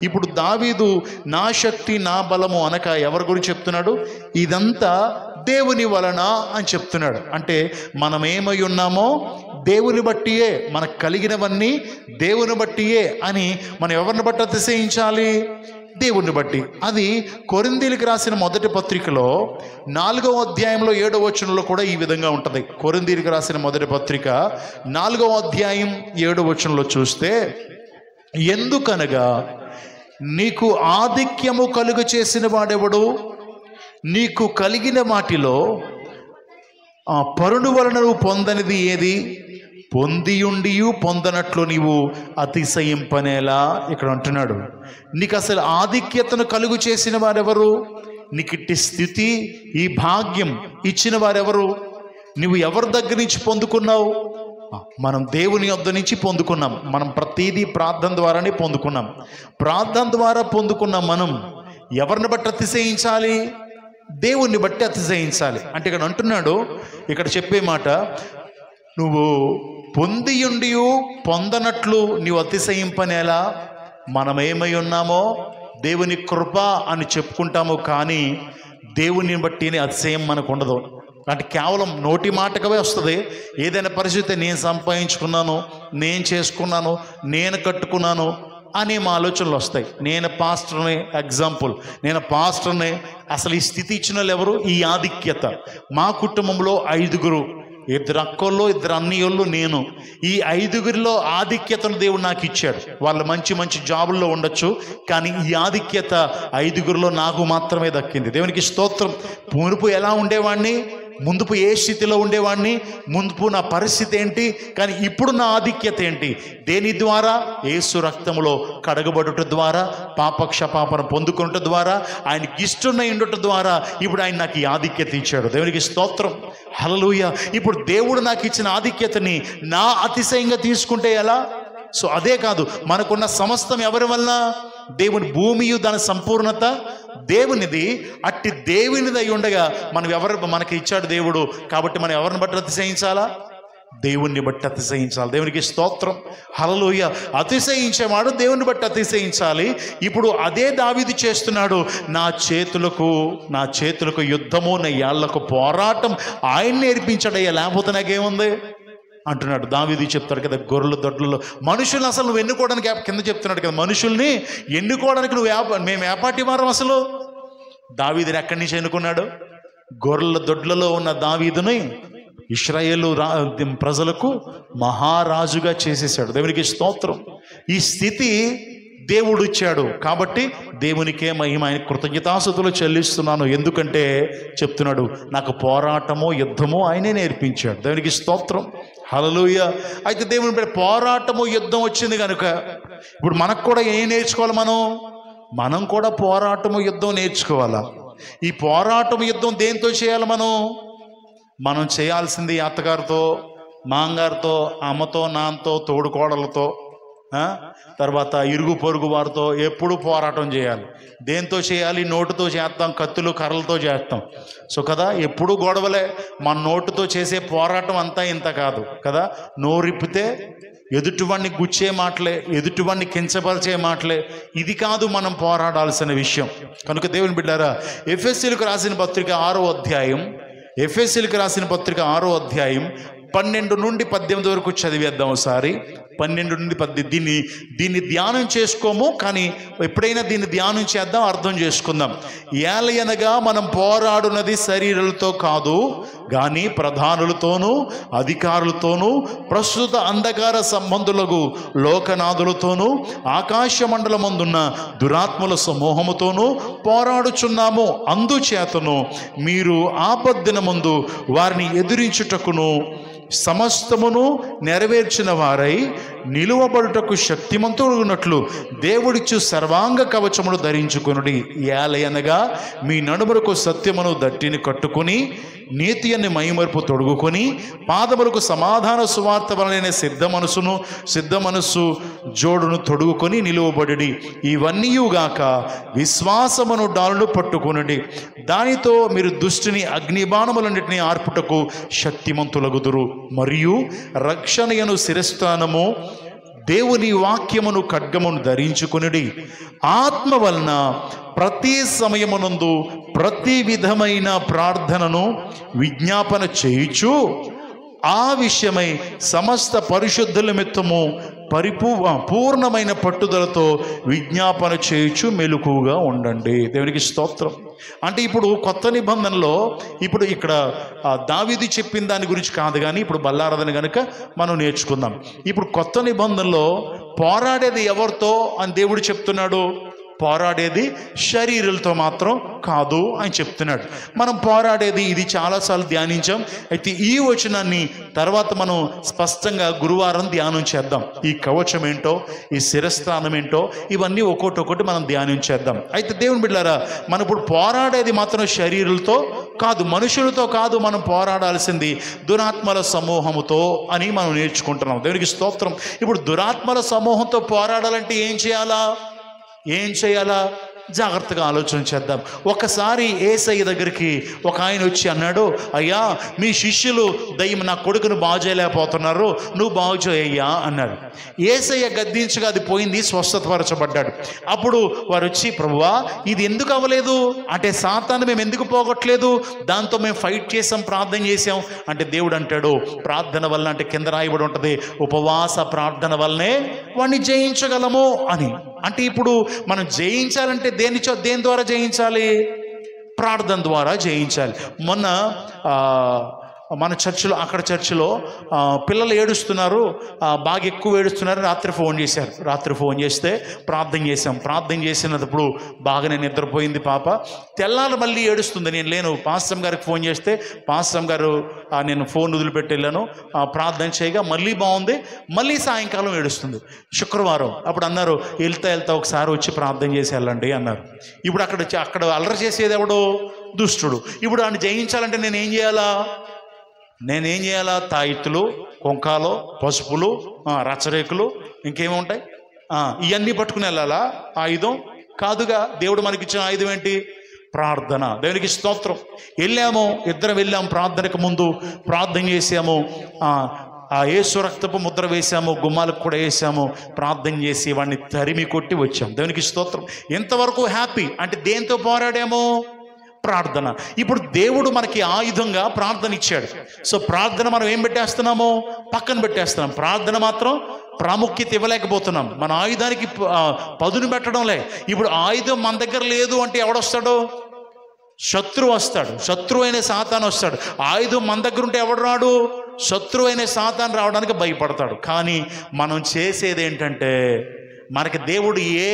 ఇప్పుడు దావీదు నా శక్తి నా బలము అనక ఎవరి గురించి చెప్తున్నాడు? ఇదంతా దేవుని వలన అని చెప్తున్నాడు. అంటే మనం ఏమై ఉన్నామో దేవుని బట్టియే, మనకు కలిగినవన్నీ దేవుని బట్టియే అని మనం ఎవరిని బట్టి అతిశయించాలి? దేవుణ్ణి బట్టి. అది కొరింథీయులకు రాసిన మొదటి పత్రికలో 4వ అధ్యాయంలో 7వ వచనంలో కూడా ఈ విధంగా ఉంటుంది. కొరింథీయులకు రాసిన మొదటి పత్రిక 4వ అధ్యాయం 7వ వచనంలో చూస్తే, ఎందుకనగా నీకు ఆధిక్యము కలుగ చేసిన వాడెవడు? నీకు కలిగిన వాటిలో పరుడు వలన నువ్వు పొందనిది ఏది? పొందియుండియు పొందనట్లు నీవు అతిశయింపనేలా ఇక్కడ అంటున్నాడు. నీకు అసలు ఆధిక్యతను కలుగు చేసిన వారెవరు? నీకు ఇట్టి స్థితి, ఈ భాగ్యం ఇచ్చిన వారెవరు? నువ్వు ఎవరి దగ్గర నుంచి పొందుకున్నావు? మనం దేవుని యొద్ద నుంచి పొందుకున్నాం. మనం ప్రతిదీ ప్రార్థన ద్వారానే పొందుకున్నాం. ప్రార్థన ద్వారా పొందుకున్న మనం ఎవరిని బట్టి అతిశయించాలి? దేవుణ్ణి బట్టి అతిశయించాలి. అంటే ఇక్కడ అంటున్నాడు, ఇక్కడ చెప్పే మాట, నువ్వు పొందియుండి పొందనట్లు నీవు అతిశయింపనేలా? మనం ఏమై ఉన్నామో దేవుని కృప అని చెప్పుకుంటాము, కానీ దేవుని బట్టి అతిశయం మనకు ఉండదు. అంటే కేవలం నోటి మాటకవే వస్తుంది. ఏదైనా పరిస్థితి నేను సంపాదించుకున్నాను, నేను చేసుకున్నాను, నేను కట్టుకున్నాను అనే మా ఆలోచనలు వస్తాయి. నేను పాస్టర్ని, ఎగ్జాంపుల్ నేను పాస్టర్ని. అసలు ఈ స్థితి ఇచ్చిన వాళ్ళు ఎవరు? ఈ ఆధిక్యత. మా కుటుంబంలో 5గురు, 2 అక్కోళ్ళు, 2 అన్నయ్యోళ్ళు, నేను. ఈ 5గురిలో ఆధిక్యతను దేవుడు నాకు ఇచ్చాడు. వాళ్ళు మంచి మంచి జాబుల్లో ఉండొచ్చు, కానీ ఈ ఆధిక్యత 5గురిలో నాకు మాత్రమే దక్కింది. దేవునికి స్తోత్రం. మునుపు ఎలా ఉండేవాడిని, ముందుపు ఏ స్థితిలో ఉండేవాడిని, ముందుపు నా పరిస్థితి ఏంటి, కానీ ఇప్పుడు నా ఆధిక్యత ఏంటి? దేని ద్వారా? యేసు రక్తములో కడగబడుట ద్వారా, పాపక్షపాపన పొందుకున్నట ద్వారా, ఆయనకి ఇష్టమై ఉండట ద్వారా ఇప్పుడు ఆయన నాకు ఈ ఆధిక్యత ఇచ్చాడు. దేవునికి స్తోత్రం, హల్లెలూయా. ఇప్పుడు దేవుడు నాకు ఇచ్చిన ఆధిక్యతని నా అతిశయంగా తీసుకుంటే ఎలా? సో అదే కాదు, మనకున్న సమస్తం ఎవరి వలన? దేవుని భూమియు దాని సంపూర్ణత దేవునిది. అట్టి దేవునిది అయి ఉండగా మనకి ఇచ్చాడు దేవుడు. కాబట్టి మనం ఎవరిని బట్టి అతిశయించాలా? దేవుణ్ణి బట్టి అతిశయించాలి. దేవునికి స్తోత్రం, హల్లెలూయా. అతిశయించేవాడు దేవుని బట్టి అతిశయించాలి. ఇప్పుడు అదే దావీదు చేస్తున్నాడు. నా చేతులకు యుద్ధము, నా యాళ్లకు పోరాటం ఆయన నేర్పించాడయ్యా, లేకపోతే నాకేముంది అంటున్నాడు. దావీదు చెప్తాడు కదా, గొర్రెల దొడ్లలో మనుషుల్ని అసలు నువ్వు ఎన్నుకోవడానికి, కింద చెప్తున్నాడు కదా, మనుషుల్ని ఎన్నుకోవడానికి మేము ఏపాటి వారం? అసలు దావీదుని ఎక్కడి నుంచి ఎన్నుకున్నాడు? గొర్రెల దొడ్లలో ఉన్న దావీదుని ఇశ్రాయేలు ప్రజలకు మహారాజుగా చేసేసాడు. దేవునికి స్తోత్రం. ఈ స్థితి దేవుడు ఇచ్చాడు. కాబట్టి దేవునికే మహిమ, ఆయన కృతజ్ఞతాస్తుతులు చెల్లిస్తున్నాను. ఎందుకంటే చెప్తున్నాడు, నాకు పోరాటము యుద్ధము ఆయనే నేర్పించాడు. దేవునికి స్తోత్రం, హల్లెలూయా. అయితే దేవుని పోరాటము యుద్ధం వచ్చింది కనుక ఇప్పుడు మనకు కూడా ఏం నేర్చుకోవాలి? మనం కూడా పోరాటము యుద్ధం నేర్చుకోవాలా? ఈ పోరాటము యుద్ధం దేంతో చేయాలి? మనం చేయాల్సింది అత్తగారితో, మాంగారితో, అమ్మతో, నాన్నతో, తోడుకోడలతో, తర్వాత ఇరుగు పొరుగు వారితో ఎప్పుడు పోరాటం చేయాలి. దేంతో చేయాలి? నోటుతో చేస్తాం, కత్తులు కర్రలతో చేస్తాం. సో కదా, ఎప్పుడు గొడవలే. మన నోటుతో చేసే పోరాటం అంతా ఇంత కాదు కదా. నోరిప్పితే ఎదుటివాడిని గుచ్చే మాటలే, ఎదుటివాడిని కించపరిచే మాటలే. ఇది కాదు మనం పోరాడాల్సిన విషయం. కనుక దేవుని బిడ్డారా, ఎఫెసీయులకు రాసిన పత్రిక 6వ అధ్యాయం, ఎఫెసీయులకు రాసిన పత్రిక 6వ అధ్యాయం 12 నుండి 18 వరకు చదివేద్దాం ఒకసారి. 12 నుండి 18. దీన్ని ధ్యానం చేసుకోము, కానీ ఎప్పుడైనా దీన్ని ధ్యానం చేద్దాం, అర్థం చేసుకుందాం. ఏలయనగా మనం పోరాడునది శరీరాలతో కాదు, కానీ ప్రధానులతోనూ అధికారులతోనూ ప్రస్తుత అంధకార సంబంధులకు లోకనాథులతోనూ ఆకాశ మండలమందున్న దురాత్మల సమూహముతోనూ పోరాడుచున్నాము. అందుచేతను మీరు ఆపద్దినమందు వారిని ఎదిరించుటకును సమస్తమును నెరవేర్చిన వారై నిలువబడుటకు శక్తిమంతుడున్నట్లు దేవుడిచ్చు సర్వాంగ కవచమును ధరించుకొనుడి. ఏలయనగా మీ నడుములకు సత్యమును దట్టిని కట్టుకుని నీతి అని మైమరుపు తొడుగుకొని పాదములకు సమాధాన సువార్త వలన సిద్ధ మనస్సు జోడును తొడుగుకొని నిలువబడి ఇవన్నీయుగాక విశ్వాసమును డాలును పట్టుకొనుడి. దానితో మీరు దుష్టిని అగ్నిబాణములన్నిటినీ ఆర్పుటకు శక్తిమంతులగుదురు. మరియు రక్షణయను శిరస్థానము దేవుని వాక్యమును ఖడ్గమును ధరించుకొనుడి, ఆత్మ వలన ప్రతి సమయమునందు ప్రతి విధమైన ప్రార్థనను విజ్ఞాపన చేయుచు ఆ విషయమై సమస్త పరిశుద్ధుల నిమిత్తము పూర్ణమైన పట్టుదలతో విజ్ఞాపన చేయుచు మెలకువగా ఉండండి. దేవునికి స్తోత్రం. అంటే ఇప్పుడు కొత్త నిబంధనలో ఇప్పుడు ఇక్కడ దావీదు చెప్పిన దాని గురించి కాదు, కానీ ఇప్పుడు బల్లారదని కనుక మనం నేర్చుకుందాం. ఇప్పుడు కొత్త నిబంధనలో పోరాడేది ఎవరితో అని దేవుడు చెప్తున్నాడు? పోరాడేది శరీరులతో మాత్రం కాదు అని చెప్తున్నాడు. మనం పోరాడేది ఇది చాలాసార్లు ధ్యానించాం. అయితే ఈ వచనాన్ని తర్వాత మనం స్పష్టంగా గురువారం ధ్యానం చేద్దాం. ఈ కవచం ఏంటో, ఈ శిరస్త్రానం ఏంటో, ఇవన్నీ ఒక్కొక్కటి మనం ధ్యానం చేద్దాం. అయితే దేవుని బిడ్డలారా, మనం ఇప్పుడు పోరాడేది మాత్రం శరీరులతో కాదు, మనుషులతో కాదు. మనం పోరాడాల్సింది దురాత్మల సమూహముతో అని మనం నేర్చుకుంటున్నాం. దేవునికి స్తోత్రం. ఇప్పుడు దురాత్మల సమూహంతో పోరాడాలంటే ఏం చేయాలా జాగ్రత్తగా ఆలోచన చేద్దాం. ఒకసారి యేసయ్య దగ్గరికి ఒక ఆయన వచ్చి అన్నాడు, అయ్యా మీ శిష్యులు నా కొడుకును బాగు చేయలేకపోతున్నారు, నువ్వు బాగు చేయయ్యా అన్నాడు. యేసయ్య గద్దించగా అది పోయింది, స్వస్థతపరచబడ్డాడు. అప్పుడు వారు వచ్చి, ప్రభువా ఇది ఎందుకు అవ్వలేదు అంటే, సాతాను మేము ఎందుకు పోగొట్టలేదు, దాంతో మేము ఫైట్ చేసాం, ప్రార్థన చేసాం అంటే దేవుడు అంటాడు, ప్రార్థన వల్ల అంటే కింద రాయబడి ఉంటుంది, ఉపవాస ప్రార్థన వల్లనే వాడిని జయించగలము అని. అంటే ఇప్పుడు మనం జయించాలంటే దేని ద్వారా జయించాలి? ప్రార్థన ద్వారా జయించాలి. మొన్న మన చర్చిలో పిల్లలు ఏడుస్తున్నారు, బాగా ఎక్కువ ఏడుస్తున్నారు. రాత్రి ఫోన్ చేస్తే ప్రార్థన చేసినప్పుడు బాగానే నిద్రపోయింది పాప. తెల్లారి మళ్ళీ ఏడుస్తుంది. నేను లేను, పాస్టర్ గారికి ఫోన్ చేస్తే పాస్టర్ గారు నేను ఫోన్ వదిలిపెట్టి వెళ్ళాను, ప్రార్థన చేయగా మళ్ళీ బాగుంది, మళ్ళీ సాయంకాలం ఏడుస్తుంది. శుక్రవారం అప్పుడు అన్నారు, వెళ్తా ఒకసారి వచ్చి ప్రార్థన చేసి వెళ్ళండి అన్నారు. ఇప్పుడు అక్కడ అల్లరి చేసేది ఎవడో? దుష్టుడు. ఇప్పుడు వాడిని జయించాలంటే నేనేం చేయాలా? తాయిత్తులు, కొంకాలు, పసుపులు, రచ్చరేకులు, ఇంకేముంటాయి, ఇవన్నీ పట్టుకుని వెళ్ళాలా? ఆయుధం కాదుగా. దేవుడు మనకిచ్చిన ఆయుధం ఏంటి? ప్రార్థన. దేవునికి స్తోత్రం. ఇద్దరం వెళ్ళాము, ప్రార్థనకు ముందు ప్రార్థన చేసాము, యేసు రక్తపు ముద్ర వేసాము, గుమ్మాలకు కూడా వేసాము, ప్రార్థన చేసి వాడిని తరిమి కొట్టి వచ్చాము. దేవునికి స్తోత్రం. ఎంతవరకు హ్యాపీ అంటే దేంతో పోరాడాము? ప్రార్థన. ఇప్పుడు దేవుడు మనకి ఆయుధంగా ప్రార్థన ఇచ్చాడు. సో ప్రార్థన మనం ఏం పెట్టేస్తున్నాము? పక్కన పెట్టేస్తున్నాం. ప్రార్థన మాత్రం ప్రాముఖ్యత ఇవ్వలేకపోతున్నాం. మన ఆయుధానికి పదును పెట్టడంలే. ఇప్పుడు ఆయుధం మన దగ్గర లేదు అంటే ఎవడొస్తాడు? శత్రువు వస్తాడు. శత్రువు అయిన సాతాను వస్తాడు. ఆయుధం మన దగ్గర ఉంటే ఎవడు రాడు? శత్రువు అయిన సాతాను రావడానికి భయపడతాడు. కానీ మనం చేసేది ఏంటంటే, మనకి దేవుడు ఏ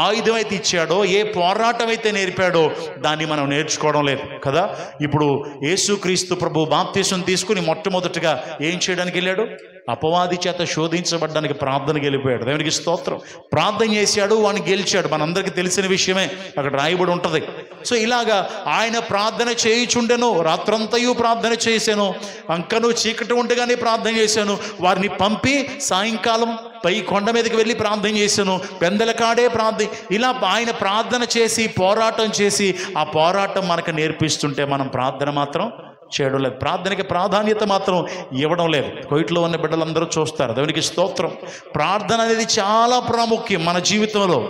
ఆయుధం అయితే ఇచ్చాడో, ఏ పోరాటం అయితే నేర్పాడో దాన్ని మనం నేర్చుకోవడం లేదు కదా. ఇప్పుడు యేసుక్రీస్తు ప్రభు బాప్తిసం తీసుకుని మొట్టమొదటిగా ఏం చేయడానికి వెళ్ళాడు? అపవాది చేత శోధించబడ్డానికి ప్రార్థనకి వెళ్ళిపోయాడు. దేవునికి స్తోత్రం. ప్రార్థన చేశాడు, వాడిని గెలిచాడు. మనందరికీ తెలిసిన విషయమే, అక్కడ రాయబడి ఉంటుంది. సో ఇలాగా ఆయన ప్రార్థన చేయుచుండెను, రాత్రంతయు ప్రార్థన చేశాను, అంకను చీకటి ఉండగానే ప్రార్థన చేశాను, వారిని పంపి సాయంకాలం పై కొండ మీదకి వెళ్ళి ప్రార్థన చేశాను, పెందల కాడే ప్రార్థన. ఇలా ఆయన ప్రార్థన చేసి పోరాటం చేసి ఆ పోరాటం మనకు నేర్పిస్తుంటే మనం ప్రార్థన మాత్రం చేయడం లేదు. ప్రార్థనకి ప్రాధాన్యత మాత్రం ఇవ్వడం లేదు. కోయిట్లో ఉన్న బిడ్డలందరూ చూస్తారు. దేవునికి స్తోత్రం. ప్రార్థన అనేది చాలా ప్రాముఖ్యం మన జీవితంలో.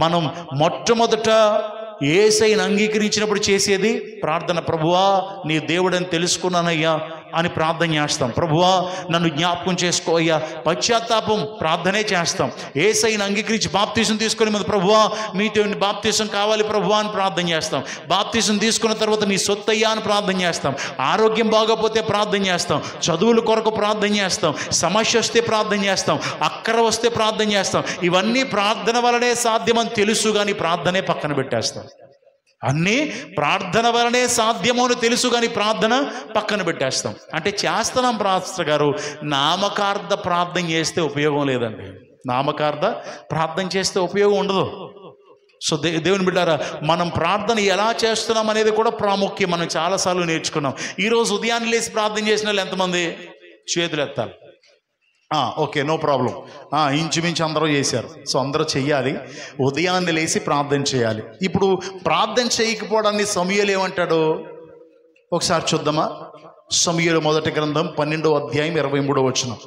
మనం మొట్టమొదట యేసయ్యను అంగీకరించినప్పుడు చేసేది ప్రార్థన. ప్రభువా నీ దేవుడని తెలుసుకున్నానయ్యా అని ప్రార్థన చేస్తాం. ప్రభువా నన్ను జ్ఞాపకం చేసుకో అయ్యా, పశ్చాత్తాపం ప్రార్థనే చేస్తాం. యేసయ్యను అంగీకరించి బాప్తీసం తీసుకొని మీద ప్రభువా మీతో బాప్తీసం కావాలి ప్రభువా అని ప్రార్థన చేస్తాం. బాప్తీసం తీసుకున్న తర్వాత నీ సొత్తయ్యా అని ప్రార్థన చేస్తాం. ఆరోగ్యం బాగోపోతే ప్రార్థన చేస్తాం. చదువుల కొరకు ప్రార్థన చేస్తాం. సమస్య వస్తే ప్రార్థన చేస్తాం. అక్కర వస్తే ప్రార్థన చేస్తాం. ఇవన్నీ ప్రార్థన వలనే సాధ్యమని తెలుసు, కానీ ప్రార్థనే పక్కన పెట్టేస్తాం. అన్నీ ప్రార్థన వలనే సాధ్యమో అని తెలుసు, కానీ ప్రార్థన పక్కన పెట్టేస్తాం. అంటే చేస్తున్నాం పాస్టర్ గారు, నామకార్థ ప్రార్థన చేస్తే ఉపయోగం లేదండి. నామకార్థ ప్రార్థన చేస్తే ఉపయోగం ఉండదు. సో దేవుని బిడ్డారా, మనం ప్రార్థన ఎలా చేస్తున్నాం అనేది కూడా ప్రాముఖ్యం. మనం చాలాసార్లు నేర్చుకున్నాం. ఈరోజు ఉదయాన్నే లేచి ప్రార్థన చేసిన వాళ్ళు ఎంతమంది? చేతులు ఎత్తాలి. Okay, no problem. ఇంచుమించు అందరూ చేశారు. సో అందరూ చెయ్యాలి. ఉదయాన్నే లేచి ప్రార్థన చేయాలి. ఇప్పుడు ప్రార్థన చేయకపోవడాన్ని సమూయేలు ఏమంటాడు ఒకసారి చూద్దామా? సమూయేలు మొదటి గ్రంథం 12వ అధ్యాయం 23వ వచనం.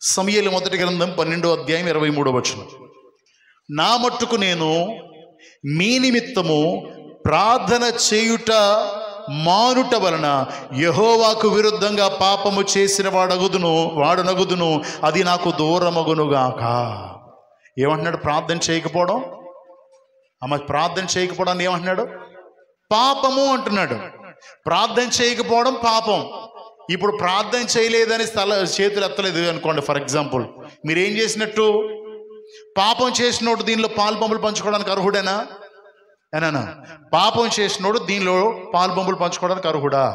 సమూయేలు మొదటి గ్రంథం 12వ అధ్యాయం 23వ వచనం. నా మట్టుకు నేను మీ నిమిత్తము ప్రార్థన చేయుట మానుట వలన యెహోవాకు విరుద్ధంగా పాపము చేసిన వాడనగుదును, అది నాకు దూరమగునుగాక. ఏమంటున్నాడు? ప్రార్థన చేయకపోవడం, ప్రార్థన చేయకపోవడాన్ని ఏమంటున్నాడు? పాపము అంటున్నాడు. ప్రార్థన చేయకపోవడం పాపం. ఇప్పుడు ప్రార్థన చేయలేదని చేతులు ఎత్తలేదు అనుకోండి, ఫర్ ఎగ్జాంపుల్, మీరేం చేసినట్టు? పాపం చేసినోడు దీనిలో పాలు పంచుకోవడానికి అర్హుడేనా? ఏనా? పాపం చేసినోడు దీనిలో పాలు పంచుకోవడానికి అర్హుడా?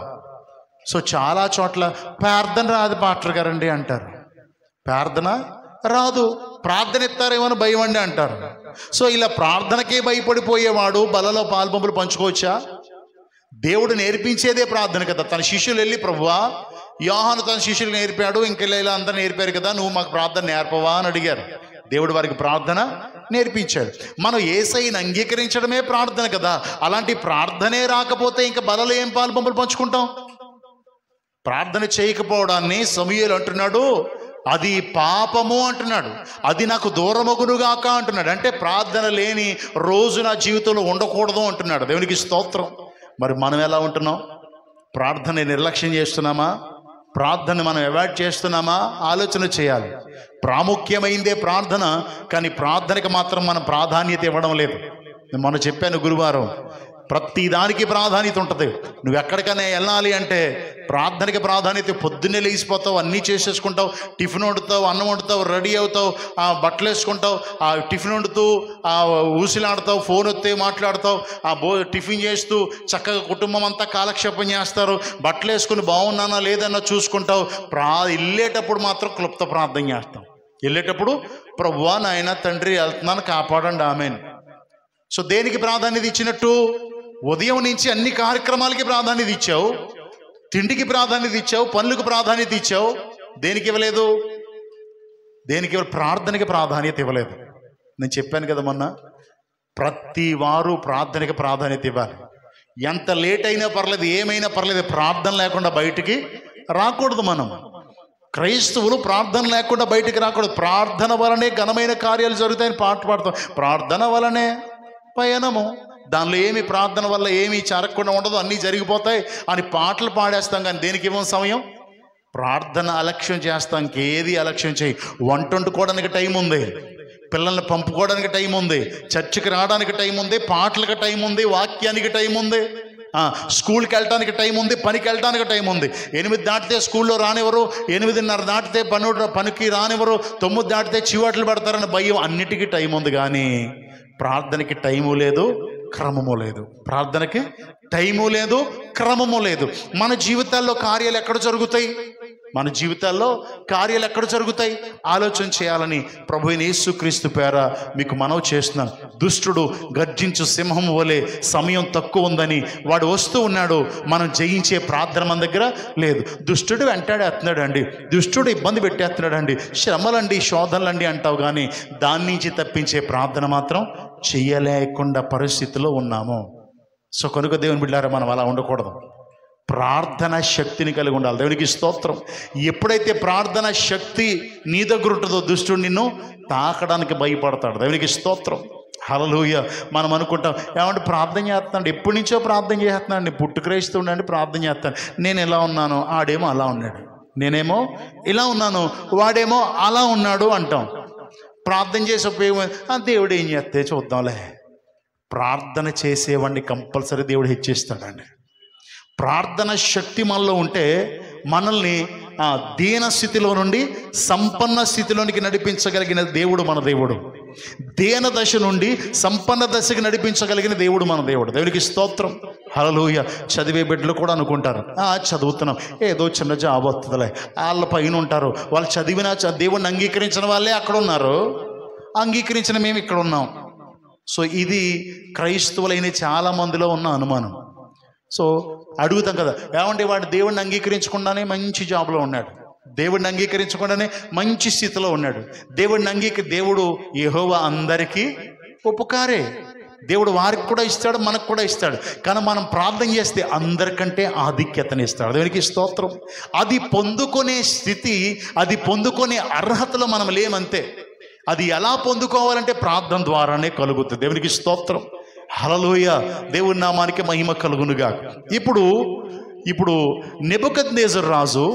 సో చాలా చోట్ల ప్రార్థన రాదు పాస్టర్ గారండి అంటారు. ప్రార్థన రాదు, ప్రార్థన ఎత్తారేమో భయం అండి అంటారు. సో ఇలా ప్రార్థనకే భయపడిపోయేవాడు బలలో పాలు పంచుకోవచ్చా? దేవుడు నేర్పించేదే ప్రార్థన కదా. తన శిష్యులు వెళ్ళి, ప్రభువా, యోహాను తన శిష్యులు నేర్పాడు, ఇంకెళ్ళి అందరూ నేర్పారు కదా, నువ్వు మాకు ప్రార్థన నేర్పవా అని అడిగారు. దేవుడు వారికి ప్రార్థన నేర్పించాడు. మనం యేసయ్యను అంగీకరించడమే ప్రార్థన కదా. అలాంటి ప్రార్థనే రాకపోతే ఇంకా బలలో ఏం పాలు పంచుకుంటాం? ప్రార్థన చేయకపోవడాన్ని సమూయేలు అంటున్నాడు, అది పాపము అంటున్నాడు, అది నాకు దూరమగునుగాక అంటున్నాడు. అంటే ప్రార్థన లేని రోజు నా జీవితంలో ఉండకూడదు అంటున్నాడు. దేవునికి స్తోత్రం. మరి మనం ఎలా ఉంటున్నాం? ప్రార్థన నిర్లక్ష్యం చేస్తున్నామా? ప్రార్థన మనం అవాయిడ్ చేస్తున్నామా? ఆలోచన చేయాలి. ప్రాముఖ్యమైందే ప్రార్థన, కానీ ప్రార్థనకి మాత్రం మనం ప్రాధాన్యత ఇవ్వడం లేదు. మొన్న చెప్పాను గురువారం, ప్రతి దానికి ప్రాధాన్యత ఉంటుంది. నువ్వు ఎక్కడికైనా వెళ్ళాలి అంటే ప్రార్థనకి ప్రాధాన్యత. పొద్దున్నే లేచిపోతావు, అన్నీ చేసేసుకుంటావు, టిఫిన్ వండుతావు, అన్నం వండుతావు, రెడీ అవుతావు, ఆ బట్టలు వేసుకుంటావు, ఆ టిఫిన్ వండుతూ ఆ ఊసిలాడతావు, ఫోన్ వస్తే మాట్లాడతావు, ఆ టిఫిన్ చేస్తూ చక్కగా కుటుంబం అంతా కాలక్షేపం చేస్తారు, బట్టలు వేసుకుని బాగున్నానా లేదన్నా చూసుకుంటావు. వెళ్ళేటప్పుడు మాత్రం క్లుప్త ప్రార్థన చేస్తాం. వెళ్ళేటప్పుడు, ప్రభువా నాయన తండ్రి వెళ్తున్నాను కాపాడండి, ఆమేన్. సో దేనికి ప్రాధాన్యత ఇచ్చినట్టు? ఉదయం నుంచి అన్ని కార్యక్రమాలకి ప్రాధాన్యత ఇచ్చావు, తిండికి ప్రాధాన్యత ఇచ్చావు, పనులకు ప్రాధాన్యత ఇచ్చావు. దేనికి ఇవ్వలేదు? ప్రార్థనకి ప్రాధాన్యత ఇవ్వలేదు. నేను చెప్పాను కదా మొన్న, ప్రతి వారు ప్రార్థనకి ప్రాధాన్యత ఇవ్వాలి. ఎంత లేట్ అయినా పర్లేదు, ఏమైనా పర్లేదు, ప్రార్థన లేకుండా బయటికి రాకూడదు. మనం క్రైస్తవులు ప్రార్థన లేకుండా బయటికి రాకూడదు. ప్రార్థన వలనే ఘనమైన కార్యాలు జరుగుతాయని పాట పాడతాం. ప్రార్థన వలనే పయనము, దానిలో ఏమి ప్రార్థన వల్ల ఏమీ జరగకుండా ఉండదు, అన్నీ జరిగిపోతాయి అని పాటలు పాడేస్తాం. కానీ దేనికి ఇవ్వం సమయం? ప్రార్థన అలక్ష్యం చేస్తాం. ఇంకేది అలక్ష్యం చేయి. వంట వండుకోవడానికి టైం ఉంది, పిల్లల్ని పంపుకోవడానికి టైం ఉంది, చర్చికి రావడానికి టైం ఉంది, పాటలకు టైం ఉంది, వాక్యానికి టైం ఉంది, స్కూల్కి వెళ్ళడానికి టైం ఉంది, పనికి వెళ్ళడానికి టైం ఉంది. 8 దాటితే స్కూల్లో రానివ్వరు, 8:30 దాటితే పనికి రానివ్వరు, 9 దాటితే చివాట్లు పెడతారని భయం. అన్నిటికీ టైం ఉంది, కానీ ప్రార్థనకి టైము లేదు, క్రమము లేదు. ప్రార్థనకి టైము లేదు, క్రమము లేదు. మన జీవితాల్లో కార్యాలు ఎక్కడ జరుగుతాయి? మన జీవితాల్లో కార్యాలు ఎక్కడ జరుగుతాయి? ఆలోచన చేయాలని ప్రభువైన యేసుక్రీస్తు పేర మీకు మనవి చేస్తున్నాను. దుష్టుడు గర్జించు సింహం వలె, సమయం తక్కువ ఉందని వాడు వస్తూ ఉన్నాడు. మనం జయించే ప్రార్థన మన దగ్గర లేదు. దుష్టుడు వెంటాడేస్తున్నాడు అండి, దుష్టుడు ఇబ్బంది పెట్టేస్తున్నాడు అండి, శ్రమలండి, శోధనలండి అంటావు, కానీ దాని నుంచి తప్పించే ప్రార్థన మాత్రం చెయ్యలేకుండా పరిస్థితిలో ఉన్నాము. సో కనుక దేవుని బిడ్డలారా, మనం అలా ఉండకూడదు. ప్రార్థన శక్తిని కలిగి ఉండాలి. దేవునికి స్తోత్రం. ఎప్పుడైతే ప్రార్థన శక్తి నీ దగ్గర ఉంటుందో దుష్టుడు నిన్ను తాకడానికి భయపడతాడు. దేవునికి స్తోత్రం. హల్లెలూయా. మనం అనుకుంటాం, ఏమంటే ప్రార్థన చేస్తున్నాడు, ఎప్పటి నుంచో ప్రార్థన చేస్తున్నాడు, నేను పుట్టుక్రైస్తుండండి ప్రార్థన చేస్తాను, నేను ఎలా ఉన్నాను, ఆడేమో అలా ఉన్నాడు, నేనేమో ఇలా ఉన్నాను, వాడేమో అలా ఉన్నాడు అంటాం. ప్రార్థన చేసే ఉపయోగం, దేవుడు ఏం చేస్తే చూద్దాంలే. ప్రార్థన చేసేవాడిని కంపల్సరీ దేవుడు హెచ్చిస్తాడండి. ప్రార్థన శక్తి మనలో ఉంటే మనల్ని దీన స్థితిలో నుండి సంపన్న స్థితిలోనికి నడిపించగలిగిన దేవుడు మన దేవుడు. దీన దశ నుండి సంపన్న దశకి నడిపించగలిగిన దేవుడు మన దేవుడు. దేవుడికి స్తోత్రం. హల్లెలూయా. చదివే బిడ్డలు కూడా అనుకుంటారు, చదువుతున్నాం, ఏదో చిన్న జాబ్ వస్తుందిలే, వాళ్ళ పైన ఉంటారు, వాళ్ళు చదివిన దేవుడిని అంగీకరించిన వాళ్ళే అక్కడ ఉన్నారు, అంగీకరించిన మేము ఇక్కడ ఉన్నాం. సో ఇది క్రైస్తవులైన చాలా మందిలో ఉన్న అనుమానం. సో అడుగుతాం కదా, ఏమంటే వాడు దేవుడిని అంగీకరించకుండానే మంచి జాబ్లో ఉన్నాడు, దేవుడిని అంగీకరించకుండానే మంచి స్థితిలో ఉన్నాడు, దేవుడు యెహోవా అందరికీ ఉపకారే, దేవుడు వారికి కూడా ఇస్తాడు, మనకు కూడా ఇస్తాడు. కానీ మనం ప్రార్థన చేస్తే అందరికంటే ఆధిక్యతని ఇస్తాడు. దేవునికి స్తోత్రం. అది పొందుకునే స్థితి, అది పొందుకునే అర్హతలో మనం లేమంతే. అది ఎలా పొందుకోవాలంటే ప్రార్థన ద్వారానే కలుగుతుంది. దేవునికి స్తోత్రం. హల్లెలూయా. దేవుని నామానికి మహిమ కలుగునుగా. ఇప్పుడు నెబుకద్నెజరు రాజు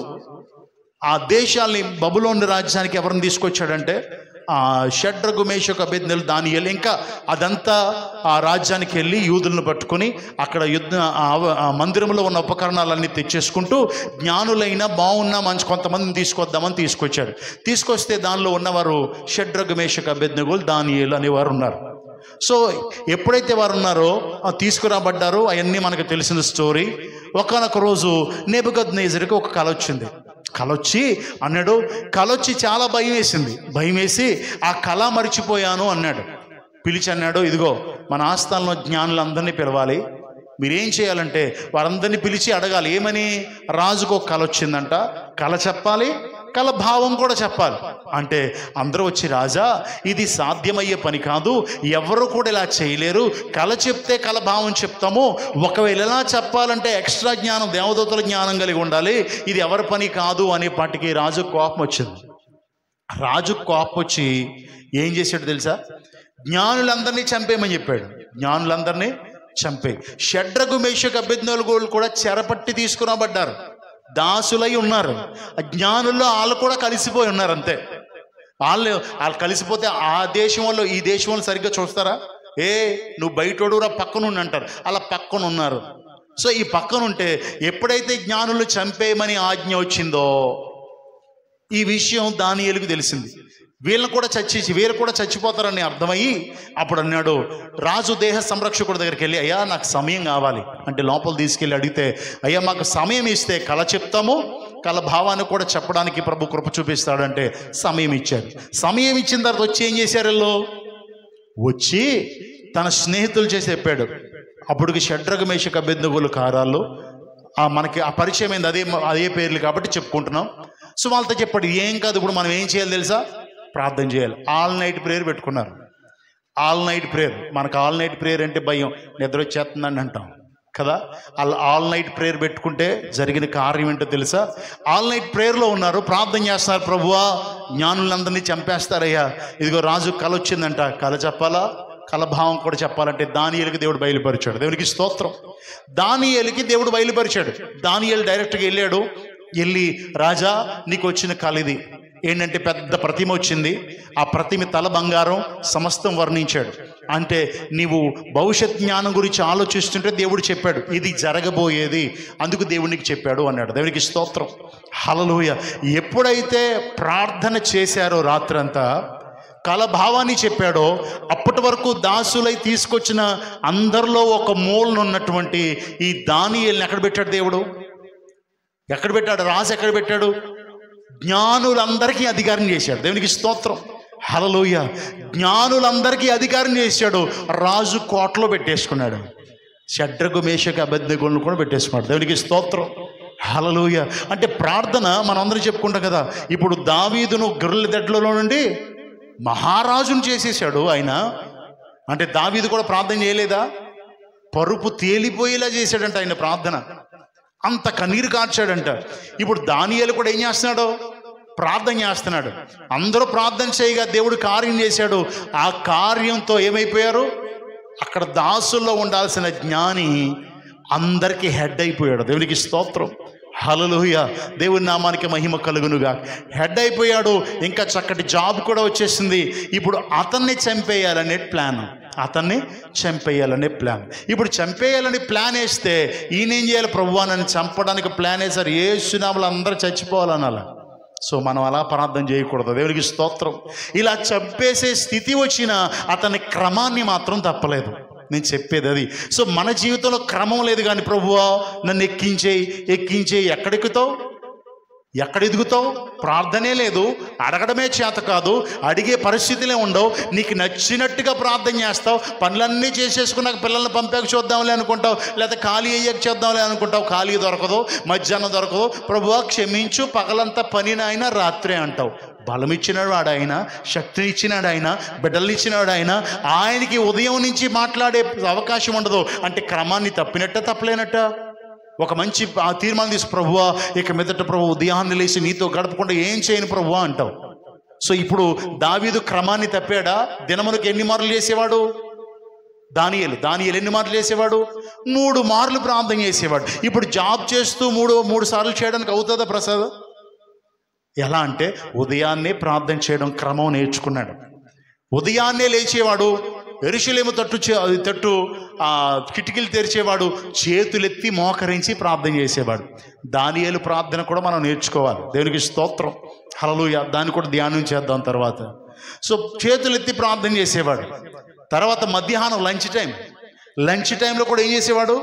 ఆ దేశాల్ని, బబులోను రాజ్యానికి ఎవరిని తీసుకొచ్చాడంటే షడ్రకు, మేషకు, అబేద్నెగో, దానియేలు, ఇంకా అదంతా ఆ రాజ్యానికి వెళ్ళి యూదులను పట్టుకొని అక్కడ మందిరంలో ఉన్న ఉపకరణాలన్నీ తెచ్చేసుకుంటూ జ్ఞానులైన బాగున్న మంచి కొంతమందిని తీసుకొద్దామని తీసుకొచ్చాడు. తీసుకొస్తే దానిలో ఉన్నవారు షడ్రకు, మేషకు, అబేద్నెగో, దానియేలు అనేవారు ఉన్నారు. సో ఎప్పుడైతే వారు ఉన్నారో తీసుకురాబడ్డారో అవన్నీ మనకు తెలిసిన స్టోరీ. ఒకానొక రోజు నెబుకద్నెజరుకి ఒక కల వచ్చింది. కలొచ్చి అన్నాడు, కలొచ్చి చాలా భయం వేసింది. భయం వేసి ఆ కళ మర్చిపోయాను అన్నాడు. పిలిచి అన్నాడు, ఇదిగో మన ఆస్థానంలో జ్ఞానులందరినీ పిలవాలి. మీరేం చేయాలంటే వారందరినీ పిలిచి అడగాలి, ఏమని? రాజుకు ఒక కళ వచ్చిందంట, కళ చెప్పాలి, కళ భావం కూడా చెప్పాలి. అంటే అందరూ వచ్చి, రాజా ఇది సాధ్యమయ్యే పని కాదు, ఎవరు కూడా ఇలా చేయలేరు, కళ చెప్తే కళ భావం చెప్తాము, ఒకవేళ ఎలా చెప్పాలంటే ఎక్స్ట్రా జ్ఞానం, దేవదూతల జ్ఞానం కలిగి ఉండాలి, ఇది ఎవరి పని కాదు అనేపాటికి రాజు కోపం వచ్చింది. రాజు కోపం వచ్చి ఏం చేశాడు తెలుసా? జ్ఞానులందరినీ చంపేయమని చెప్పాడు. జ్ఞానులందరినీ చంపే. షడ్రకు, మేషకు, అబేద్నెగోలు కూడా చెరపట్టి తీసుకురాబడ్డారు, దాసులై ఉన్నారు. జ్ఞానుల్లో వాళ్ళు కూడా కలిసిపోయి ఉన్నారు. అంతే. వాళ్ళు కలిసిపోతే ఆ దేశం వాళ్ళు ఈ దేశం వాళ్ళు సరిగ్గా చూస్తారా? నువ్వు బయటోడురా పక్కనుండి అంటారు. అలా పక్కన ఉన్నారు. సో ఈ పక్కన ఉంటే ఎప్పుడైతే జ్ఞానులు చంపేయమని ఆజ్ఞ వచ్చిందో ఈ విషయం దానియేలుకు తెలిసింది. వీళ్ళు కూడా చచ్చిపోతారని అర్థమయ్యి అప్పుడు అన్నాడు, రాజు దేహ సంరక్షకుడి దగ్గరికి వెళ్ళి, అయ్యా నాకు సమయం కావాలి అంటే లోపల తీసుకెళ్ళి అడిగితే, అయ్యా మాకు సమయం ఇస్తే కళ చెప్తాము, కళ భావాన్ని కూడా చెప్పడానికి ప్రభు కృప చూపిస్తాడంటే సమయం ఇచ్చారు. సమయం ఇచ్చిన తర్వాత వచ్చి ఏం చేశారు? వచ్చి తన స్నేహితులు చేసి చెప్పాడు. అప్పటికి షడ్రకు, మేషకు, అబేద్నెగోలు కారాలు మనకి ఆ పరిచయం అయింది, అదే పేర్లు కాబట్టి చెప్పుకుంటున్నాం. సో వాళ్ళతో చెప్పాడు, ఏం కాదు, ఇప్పుడు మనం ఏం చేయాలి తెలుసా? ప్రార్థన చేయాలి. ఆల్ నైట్ ప్రేయర్ పెట్టుకున్నారు. All night prayer. మనకు ఆల్ నైట్ ప్రేయర్ అంటే భయం, నిద్ర వచ్చేస్తుందని అంటాం కదా. ఆల్ నైట్ ప్రేయర్ పెట్టుకుంటే జరిగిన కార్యం ఏంటో తెలుసా? ఆల్ నైట్ ప్రేయర్లో ఉన్నారు, ప్రార్థన చేస్తున్నారు. ప్రభువా జ్ఞానులందరినీ చంపేస్తారయ్యా, ఇదిగో రాజు కళ వచ్చిందంట, కళ చెప్పాలా, కళ భావం కూడా చెప్పాలంటే దానియేలుకి దేవుడు బయలుపరిచాడు. దేవునికి స్తోత్రం. దానియేలుకి దేవుడు బయలుపరిచాడు. దానియేలు డైరెక్ట్గా వెళ్ళి రాజా నీకు వచ్చిన కళ ఇది ఏంటంటే, పెద్ద ప్రతిమ వచ్చింది, ఆ ప్రతిమ తల బంగారం, సమస్తం వర్ణించాడు. అంటే నీవు భవిష్యత్ జ్ఞానం గురించి ఆలోచిస్తుంటే దేవుడు చెప్పాడు ఇది జరగబోయేది, అందుకు దేవునికి చెప్పాడు అన్నాడు. దేవునికి స్తోత్రం. హల్లెలూయా. ఎప్పుడైతే ప్రార్థన చేశారో రాత్రంతా, కళ భావాన్ని చెప్పాడో, అప్పటి వరకు దాసులై తీసుకొచ్చిన అందరిలో ఒక మూలన ఉన్నటువంటి ఈ దానియేలుని ఎక్కడ పెట్టాడు దేవుడు? ఎక్కడ పెట్టాడు? రాజు ఎక్కడ పెట్టాడు? జ్ఞానులందరికీ అధికారం చేశాడు. దేవునికి స్తోత్రం. హల్లెలూయా. జ్ఞానులందరికీ అధికారం చేశాడు. రాజు కోటలో పెట్టేసుకున్నాడు. షడ్రకు, మేషకు, అబేద్నెగోలను కూడా పెట్టేసుకున్నాడు. దేవునికి స్తోత్రం. హల్లెలూయా. అంటే ప్రార్థన మనం అందరం చెప్పుకుంటాం కదా. ఇప్పుడు దావీదును గొర్రెల దొడ్లలో నుండి మహారాజును చేసేసాడు ఆయన. అంటే దావీదు కూడా ప్రార్థన చేయలేదా? పరుపు తేలిపోయేలా చేశాడంట ఆయన ప్రార్థన. అంత కన్నీరు కార్చాడంట. ఇప్పుడు దానియేలు కూడా ఏం చేస్తున్నాడు? ప్రార్థన చేస్తున్నాడు. అందరూ ప్రార్థన చేయగా దేవుడు కార్యం చేశాడు. ఆ కార్యంతో ఏమైపోయారు? అక్కడ దాసుల్లో ఉండాల్సిన జ్ఞాని అందరికీ హెడ్ అయిపోయాడు. దేవునికి స్తోత్రం. హల్లెలూయా. దేవుని నామానికి మహిమ కలుగునుగా. హెడ్ అయిపోయాడు. ఇంకా చక్కటి జాబ్ కూడా వచ్చేసింది. ఇప్పుడు అతన్ని చంపేయాలనే ప్లాన్. ఇప్పుడు చంపేయాలని ప్లాన్ వేస్తే ఈయనేం చేయాలి? ప్రభువా నన్ను చంపడానికి ప్లాన్ వేశారు, యేసు నామములో అందరూ చచ్చిపోవాలనాల. సో మనం అలా ప్రార్థన చేయకూడదు. దేవునికి స్తోత్రం. ఇలా చంపేసే స్థితి వచ్చినా అతని క్రమాన్ని మాత్రం తప్పలేదు. నేను చెప్పేది అది. సో మన జీవితంలో క్రమం లేదు. కానీ ప్రభువా నన్ను ఎక్కించేయి. ఎక్కడెక్కుతావు? ఎక్కడ ఎదుగుతావు? ప్రార్థనే లేదు, అడగడమే చేత కాదు, అడిగే పరిస్థితిలే ఉండవు. నీకు నచ్చినట్టుగా ప్రార్థన చేస్తావు. పనులన్నీ చేసేసుకున్నాక పిల్లల్ని పంపాక చూద్దాంలే అనుకుంటావు, లేదా ఖాళీ అయ్యాక చేద్దాంలే అనుకుంటావు. ఖాళీ దొరకదు, మధ్యాహ్నం దొరకదు. ప్రభువా క్షమించు, పగలంతా పని నాయన రాత్రే అంటావు. బలం ఇచ్చినాడు ఆయన, శక్తిని ఇచ్చినాడు ఆయన, బిడ్డల్ని ఇచ్చినాడు ఆయన. ఆయనకి ఉదయం నుంచి మాట్లాడే అవకాశం ఉండదు అంటే క్రమాన్ని తప్పినట్ట తప్పలేనట్ట? ఒక మంచి తీర్మానం తీసి, ప్రభువా ఇక మీదట ప్రభు ఉదయాన్నే లేచి నీతో గడపకుండా ఏం చేయను ప్రభువా అంటావు. సో ఇప్పుడు దావీదు క్రమాన్ని తప్పాడా? దినములకు ఎన్ని మార్లు చేసేవాడు? దానియేలు ఎన్ని మార్లు చేసేవాడు? 3 మార్లు ప్రార్థన చేసేవాడు. ఇప్పుడు జాబ్ చేస్తూ మూడు సార్లు చేయడానికి అవుతుందా ప్రసాద్? ఎలా అంటే ఉదయాన్నే ప్రార్థన చేయడం క్రమం నేర్చుకున్నాడు. ఉదయాన్నే లేచేవాడు, యెరూషలేము తట్టు కిటికీలు తెరిచేవాడు, చేతులెత్తి మోకరించి ప్రార్థన చేసేవాడు. దానియేలు ప్రార్థన కూడా మనం నేర్చుకోవాలి. దేవునికి స్తోత్రం, హల్లెలూయా. దాన్ని కూడా ధ్యానం చేద్దాం తర్వాత. సో చేతులెత్తి ప్రార్థన చేసేవాడు. తర్వాత మధ్యాహ్నం లంచ్ టైంలో కూడా ఏం చేసేవాడు?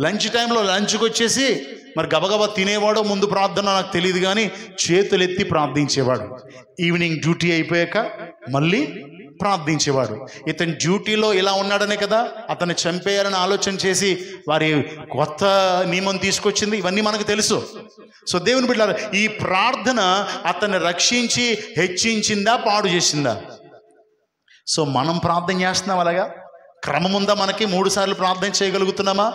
లంచ్ టైంలో లంచ్కి వచ్చేసి మరి గబగబా తినేవాడో ముందు ప్రార్థన నాకు తెలియదు కానీ చేతులెత్తి ప్రార్థించేవాడు. ఈవినింగ్ డ్యూటీ అయిపోయాక మళ్ళీ ప్రార్థించేవాడు. ఇతని డ్యూటీలో ఇలా ఉన్నాడనే కదా అతన్ని చంపేయాలని ఆలోచన చేసి వారి కొత్త నియమం తీసుకొచ్చింది. ఇవన్నీ మనకు తెలుసు. సో దేవుని బిడ్డలారా, ఈ ప్రార్థన అతన్ని రక్షించి హెచ్చించిందా, పాడు చేసిందా? సో మనం ప్రార్థన చేస్తున్నాం అలాగా? క్రమం ఉందా? మనకి 3 సార్లు ప్రార్థన చేయగలుగుతున్నామా?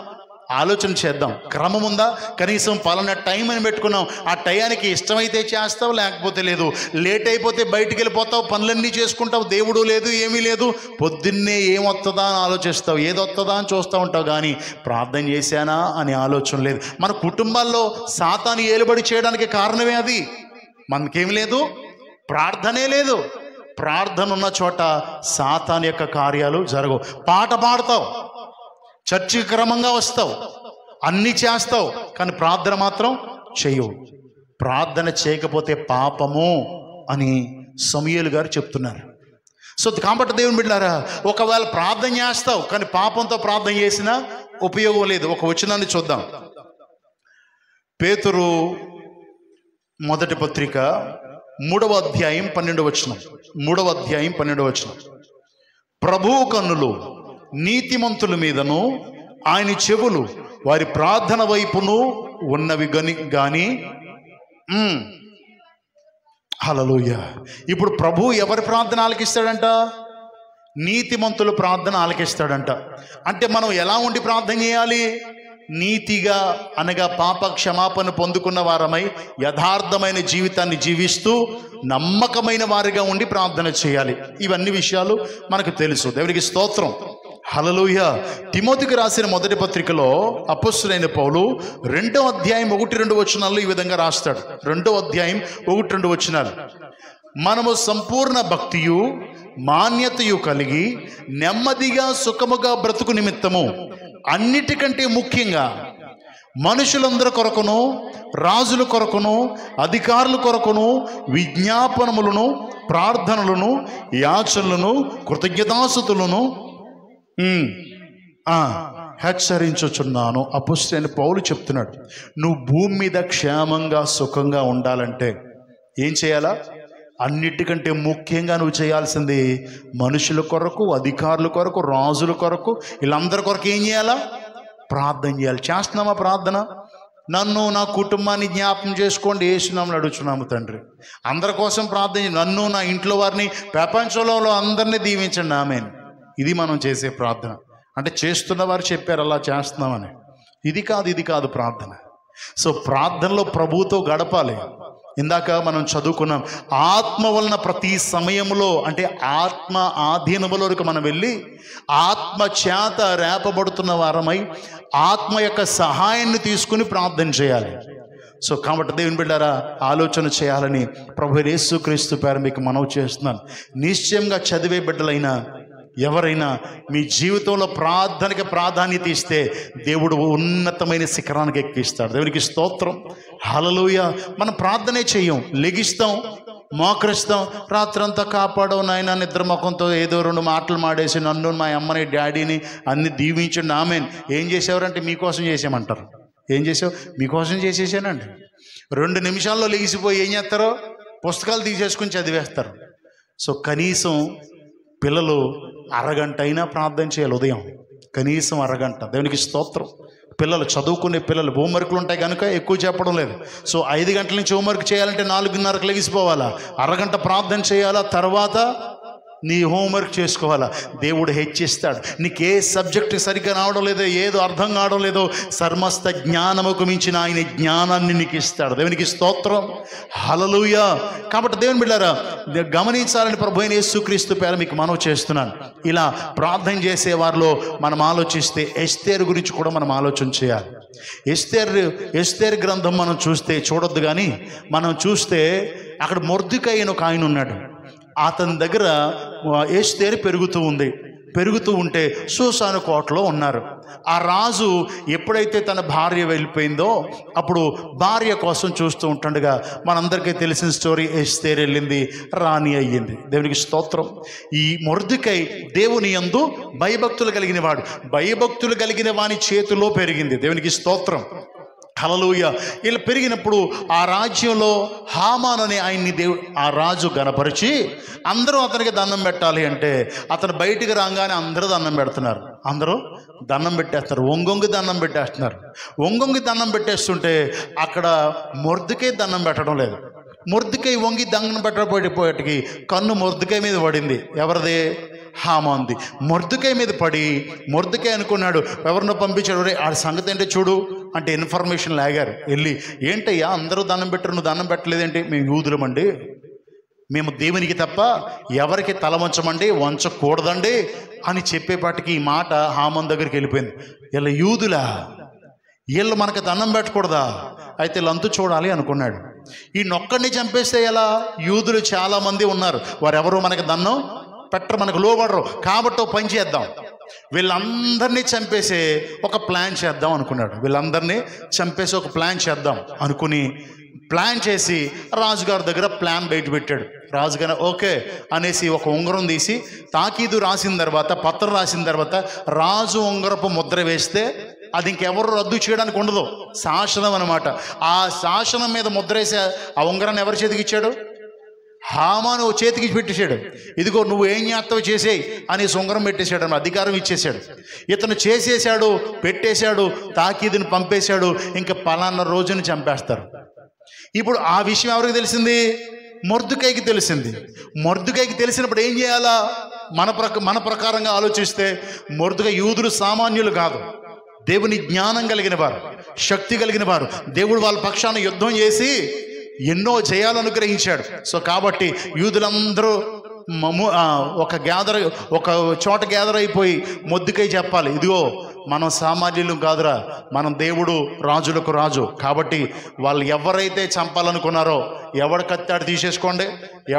ఆలోచన చేద్దాం. క్రమం ఉందా? కనీసం పలానా టైం అని పెట్టుకున్నాం, ఆ టయానికి ఇష్టమైతే చేస్తావు, లేకపోతే లేదు. లేట్ అయిపోతే బయటికి వెళ్ళిపోతావు, పనులన్నీ చేసుకుంటావు, దేవుడు లేదు, ఏమీ లేదు. పొద్దున్నే ఏమొస్తుందా అని ఆలోచిస్తావు, ఏదొస్తుందా అని చూస్తూ ఉంటావు, కానీ ప్రార్థన చేశానా అనే ఆలోచన లేదు. మన కుటుంబాల్లో సాతాను ఏలుబడి చేయడానికి కారణమే అది. మనకేమి లేదు, ప్రార్థనే లేదు. ప్రార్థన ఉన్న చోట సాతాను యొక్క కార్యాలు జరగవు. పాట పాడతావు, చర్చికి క్రమంగా వస్తావు, అన్నీ చేస్తావు, కానీ ప్రార్థన మాత్రం చేయవు. ప్రార్థన చేయకపోతే పాపము అని సమూయేలు గారు చెప్తున్నారు. సో కాబట్టి దేవుని బిడ్డలారా, ఒకవేళ ప్రార్థన చేస్తావు కానీ పాపంతో ప్రార్థన చేసినా ఉపయోగం లేదు. ఒక వచనాన్ని చూద్దాం. పేతురు మొదటి పత్రిక 3వ అధ్యాయం 12వ వచనం. 3వ అధ్యాయం 12వ వచనం. ప్రభువు కన్నులు నీతిమంతుల మీదను ఆయన చెవులు వారి ప్రార్థన వైపును ఉన్నవి గాని. హల్లెలూయా. ఇప్పుడు ప్రభు ఎవరి ప్రార్థన ఆలకిస్తాడంట? నీతిమంతుల ప్రార్థన ఆలకిస్తాడంట. అంటే మనం ఎలా ఉండి ప్రార్థన చేయాలి? నీతిగా అనగా పాప క్షమాపణ పొందుకున్న వారమై యథార్థమైన జీవితాన్ని జీవిస్తూ నమ్మకమైన వారిగా ఉండి ప్రార్థన చేయాలి. ఇవన్నీ విషయాలు మనకు తెలుసు. దేవునికి స్తోత్రం, హల్లెలూయా. తిమోతికి రాసిన మొదటి పత్రికలో అపొస్తలుడైన పౌలు 2వ అధ్యాయం 1-2 వచనాల్లో ఈ విధంగా రాస్తాడు. 2వ అధ్యాయం 1-2 వచనాలు. మనము సంపూర్ణ భక్తియు మాన్యతయు కలిగి నెమ్మదిగా సుఖముగా బ్రతుకు నిమిత్తము అన్నిటికంటే ముఖ్యంగా మనుషులందరి కొరకును, రాజుల కొరకును, అధికారుల కొరకును విజ్ఞాపనములను, ప్రార్థనలను, యాచనలను, కృతజ్ఞతాస్తుతులను హెచ్చరించుచున్నాను. అపొస్తలుడైన పౌలు చెప్తున్నాడు, నువ్వు భూమి మీద క్షేమంగా సుఖంగా ఉండాలంటే ఏం చేయాలా? అన్నిటికంటే ముఖ్యంగా నువ్వు చేయాల్సింది మనుషుల కొరకు, అధికారుల కొరకు, రాజుల కొరకు, వీళ్ళందరి కొరకు ఏం చేయాలా? ప్రార్థన చేయాలి. చేస్తున్నామా ప్రార్థన? నన్ను, నా కుటుంబాన్ని జ్ఞాపకం చేసుకోండి యేసునామములో అడుగుచున్నాము తండ్రి. అందరి కోసం ప్రార్థన, నన్ను, నా ఇంట్లో వారిని, ప్రపంచంలో అందరినీ దీవించండి, ఆమేన్. ఇది మనం చేసే ప్రార్థన. అంటే చేస్తున్న వారు చెప్పారు అలా చేస్తున్నామని. ఇది కాదు ప్రార్థన. సో ప్రార్థనలో ప్రభువుతో గడపాలి. ఇందాక మనం చదువుకున్నాం, ఆత్మ వలన ప్రతి సమయంలో అంటే ఆత్మ ఆధీనములోకి మనం వెళ్ళి ఆత్మ చేత రేపబడుతున్న వారమై ఆత్మ యొక్క సహాయాన్ని తీసుకుని ప్రార్థన చేయాలి. సో కాబట్టి దేవుని బిడ్డారా, ఆలోచన చేయాలని ప్రభు యేసుక్రీస్తు పేరు మీకు మనవి చేస్తున్నాను. నిశ్చయంగా చదివే బిడ్డలైనా ఎవరైనా మీ జీవితంలో ప్రార్థనకి ప్రాధాన్యత ఇస్తే దేవుడు ఉన్నతమైన శిఖరానికి ఎక్కిస్తాడు. దేవునికి స్తోత్రం, హల్లెలూయా. మనం ప్రార్థనే చెయ్యం, లెగిస్తాం, మోకరిస్తాం, రాత్రంతా కాపాడవు నాయన, నిద్ర ముఖంతో ఏదో 2 మాటలు మాడేసి నన్ను, మా అమ్మని, డాడీని అన్ని దీవించండి, ఆమేన్. ఏం చేసేవారంటే మీకోసం చేసామంటారు. ఏం చేసావు? మీకోసం చేసేసానండి. 2 నిమిషాల్లో లెగిసిపోయి ఏం చేస్తారో పుస్తకాలు తీసేసుకుని చదివేస్తారు. సో కనీసం పిల్లలు అరగంట అయినా ప్రార్థన చేయాలి ఉదయం, కనీసం అరగంట. దేవునికి స్తోత్రం, పిల్లలు చదువుకునే పిల్లలు హోంవర్క్లు ఉంటాయి కనుక ఎక్కువ చెప్పడం లేదు. సో 5 గంటల నుంచి హోంవర్క్ చేయాలంటే 4:30కు లెగిసిపోవాలా, అరగంట ప్రార్థన చేయాలా, తర్వాత నీ హోంవర్క్ చేసుకోవాలా. దేవుడు హెచ్చిస్తాడు. నీకు ఏ సబ్జెక్టు సరిగ్గా రావడం లేదో, ఏదో అర్థం కావడం లేదో, సమస్త జ్ఞానముకు మించిన ఆయన జ్ఞానాన్ని నీకు ఇస్తాడు. దేవునికి స్తోత్రం, హల్లెలూయా. కాబట్టి దేవుని బిడ్డలారా, గమనించాలని ప్రభు అయిన యేసుక్రీస్తు పేర మీకు మనవి చేస్తున్నాను. ఇలా ప్రార్థన చేసే వారిలో మనం ఆలోచిస్తే ఎస్తేరు గురించి కూడా మనం ఆలోచన చేయాలి. ఎస్తేరు గ్రంథం మనం చూస్తే చూడొద్దు, కానీ మనం చూస్తే అక్కడ మొర్దెకై అని ఒక ఆయన ఉన్నాడు. అతని దగ్గర ఎస్తేరు పెరుగుతూ ఉంటే షూషాను కోటలో ఉన్నారు. ఆ రాజు ఎప్పుడైతే తన భార్య వెళ్ళిపోయిందో అప్పుడు భార్య కోసం చూస్తూ ఉంటుండగా మనందరికీ తెలిసిన స్టోరీ, ఎస్తేరు వెళ్ళింది, రాణి అయ్యింది. దేవునికి స్తోత్రం. ఈ మొర్దెకై దేవుని యందు భయభక్తులు కలిగిన వాడు, భయభక్తులు కలిగిన వాని చేతిలో పెరిగింది. దేవునికి స్తోత్రం, హల్లెలూయా. ఇలా పెరిగినప్పుడు ఆ రాజ్యంలో హామాన్ అనే ఆయన్ని ఆ రాజు గణపరిచి అందరూ అతనికి దండం పెట్టాలి అంటే అతను బయటికి రాగానే అందరూ దండం పెడుతున్నారు. అందరూ దండం పెట్టేస్తున్నారు, ఒంగొంగి దండం పెట్టేస్తున్నారు. ఒంగొంగి దండం పెట్టేస్తుంటే అక్కడ మొర్దెకై దండం పెట్టడం లేదు. మొర్దెకై వంగి దండం పెట్టబోయేటికి కన్ను మొర్దెకై మీద పడింది. ఎవరిది? హామాన్ది. మొర్దెకై మీద పడి మొర్దెకై అనుకున్నాడు, ఎవరినో పంపించాడు, రే ఆ సంగతి ఏంటో చూడు అంటే ఇన్ఫర్మేషన్ లాగారు. వెళ్ళి, ఏంటయ్యా అందరూ దండం పెట్టరు, నువ్వు దండం పెట్టలేదేంటి? మేము యూదులమండి, మేము దేవునికి తప్ప ఎవరికి తల వంచమండి, వంచకూడదండి అని చెప్పేపాటికి ఈ మాట హామాన్ దగ్గరికి వెళ్ళిపోయింది. ఇలా యూదులా, వీళ్ళు మనకి దండం పెట్టకూడదా? అయితే వీళ్ళంతా చూడాలి అనుకున్నాడు. ఈ నొక్కడిని చంపేస్తే ఎలా? యూదులు చాలామంది ఉన్నారు, వారెవరు మనకి దండం పెట్టరు, మనకు లోబడరు. కాబట్టి ఒక పని చేద్దాం, వీళ్ళందరినీ చంపేసే ఒక ప్లాన్ చేద్దాం అనుకున్నాడు. వీళ్ళందరినీ చంపేసి ఒక ప్లాన్ చేద్దాం అనుకుని ప్లాన్ చేసి రాజుగారి దగ్గర ప్లాన్ బయట పెట్టాడు. రాజుగారు ఓకే అనేసి ఒక ఉంగరం తీసి తాకీదు రాసిన తర్వాత, పత్రం రాసిన తర్వాత రాజు ఉంగరపు ముద్ర వేస్తే అది ఇంకెవరు రద్దు చేయడానికి ఉండదు, శాసనం అనమాట. ఆ శాసనం మీద ముద్ర వేసి ఆ ఉంగరాన్ని ఎవరి చేతికి ఇచ్చాడు? హామాను చేతికి పెట్టేశాడు. ఇదిగో నువ్వు ఏం చేస్తావు చేసేయి అని ఉంగరం పెట్టేశాడు, అని అధికారం ఇచ్చేశాడు. ఇతను చేసేశాడు, పెట్టేశాడు, తాకీదుని పంపేశాడు. ఇంకా పలానా రోజుని చంపేస్తారు. ఇప్పుడు ఆ విషయం ఎవరికి తెలిసింది? మొర్దెకైకి తెలిసింది. మొర్దెకైకి తెలిసినప్పుడు ఏం చేయాలా? మన ప్రకారంగా ఆలోచిస్తే మొర్దెకై యూదులు సామాన్యులు కాదు, దేవుని జ్ఞానం కలిగిన వారు, శక్తి కలిగిన వారు. దేవుడు వాళ్ళ పక్షాన యుద్ధం చేసి ఎన్నో జయాలు అనుగ్రహించాడు. సో కాబట్టి యూదులందరూ ఒక చోట గ్యాదర్ అయిపోయి మొర్దెకై చెప్పాలి, ఇదిగో మనం సామాన్యులు కాదురా, మనం దేవుడు రాజులకు రాజు. కాబట్టి వాళ్ళు ఎవరైతే చంపాలనుకున్నారో ఎవడు కత్తాడు తీసేసుకోండి,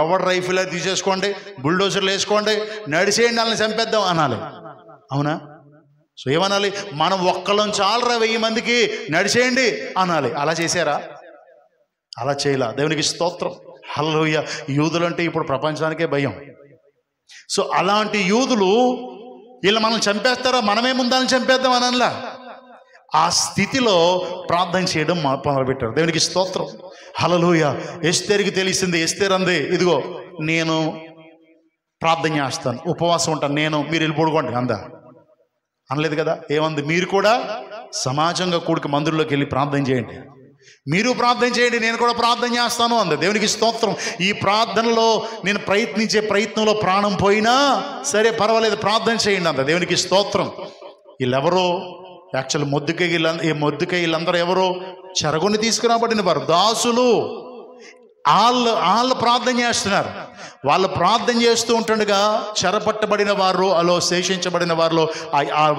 ఎవడు రైఫిల్ తీసేసుకోండి, బుల్డోజర్లు వేసుకోండి, నడిచేయండి, వాళ్ళని చంపేద్దాం అనాలి. అవునా? సో ఏమనాలి? మనం ఒక్కళ్ళం చాలరా 1000 మందికి, నడిచేయండి అనాలి. అలా చేశారా? అలా చేయలా. దేవునికి స్తోత్రం, హల్లెలూయా. యూదులంటే ఇప్పుడు ప్రపంచానికే భయం. సో అలాంటి యూదులు వీళ్ళు మనం చంపేస్తారా, మనమే ముందని చంపేద్దాం అనలా. ఆ స్థితిలో ప్రార్థన చేయడం మొదలుపెట్టారు. దేవునికి స్తోత్రం, హల్లెలూయా. ఎస్తేరుకి తెలిసింది. ఎస్తేరు అంది, ఇదిగో నేను ప్రార్థన చేస్తాను, ఉపవాసం ఉంటాను, మీరు వెళ్ళి పడుకోండి అందా? అనలేదు కదా. ఏమంది? మీరు కూడా సమాజంగా కూడికి మందిరంలోకి వెళ్ళి ప్రార్థన చేయండి, మీరు ప్రార్థన చేయండి, నేను కూడా ప్రార్థన చేస్తాను అంది. దేవునికి స్తోత్రం. ఈ ప్రార్థనలో నేను ప్రయత్నించే ప్రయత్నంలో ప్రాణం పోయినా సరే పర్వాలేదు, ప్రార్థన చేయండి అంద. దేవునికి స్తోత్రం. వీళ్ళెవరో యాక్చువల్ మొర్దెకై వీళ్ళందరూ ఎవరో చెరగొని తీసుకురాబడిన వారు, దాసులు. వాళ్ళు ప్రార్థన చేస్తున్నారు. వాళ్ళు ప్రార్థన చేస్తూ ఉంటుండగా చెరపట్టబడిన వారు అలో శేషించబడిన వారిలో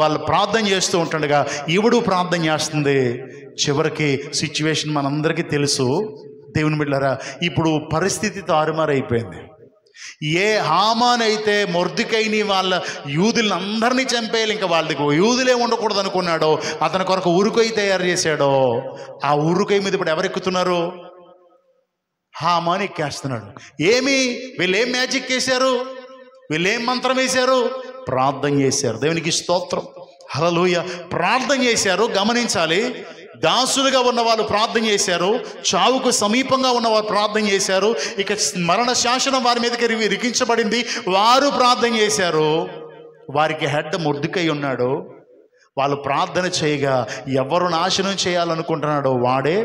వాళ్ళు ప్రార్థన చేస్తూ ఉంటుండగా ఈవిడు ప్రార్థన చేస్తుంది. చివరికి సిచ్యువేషన్ మనందరికీ తెలుసు. దేవుని బిడ్డలారా, ఇప్పుడు పరిస్థితి తారుమారైపోయింది. ఏ హామాన్ అయితే మొర్దెకైని వాళ్ళ యూదులను అందరినీ చంపేయాలి, ఇంకా వాళ్ళకి యూదులే ఉండకూడదు అనుకున్నాడో, అతని కొరకు ఉరుకై తయారు చేశాడో, ఆ ఉరుకై మీద ఇప్పుడు ఎవరెక్కుతున్నారు? హామాన్ ఎక్కేస్తున్నాడు. వీళ్ళేం మ్యాజిక్ వేశారు? వీళ్ళేం మంత్రం వేశారు? ప్రార్థన చేశారు. దేవునికి స్తోత్రం, హల్లెలూయా. ప్రార్థన చేశారు. గమనించాలి, దాసులుగా ఉన్న వాళ్ళు ప్రార్థన చేశారు, చావుకు సమీపంగా ఉన్నవారు ప్రార్థన చేశారు, ఇక మరణ శాసనం వారి మీదకి రికించబడింది, వారు ప్రార్థన చేశారు. వారికి హెడ్ మొర్దెకై ఉన్నాడు. వాళ్ళు ప్రార్థన చేయగా ఎవరు నాశనం చేయాలనుకుంటున్నాడో వాడే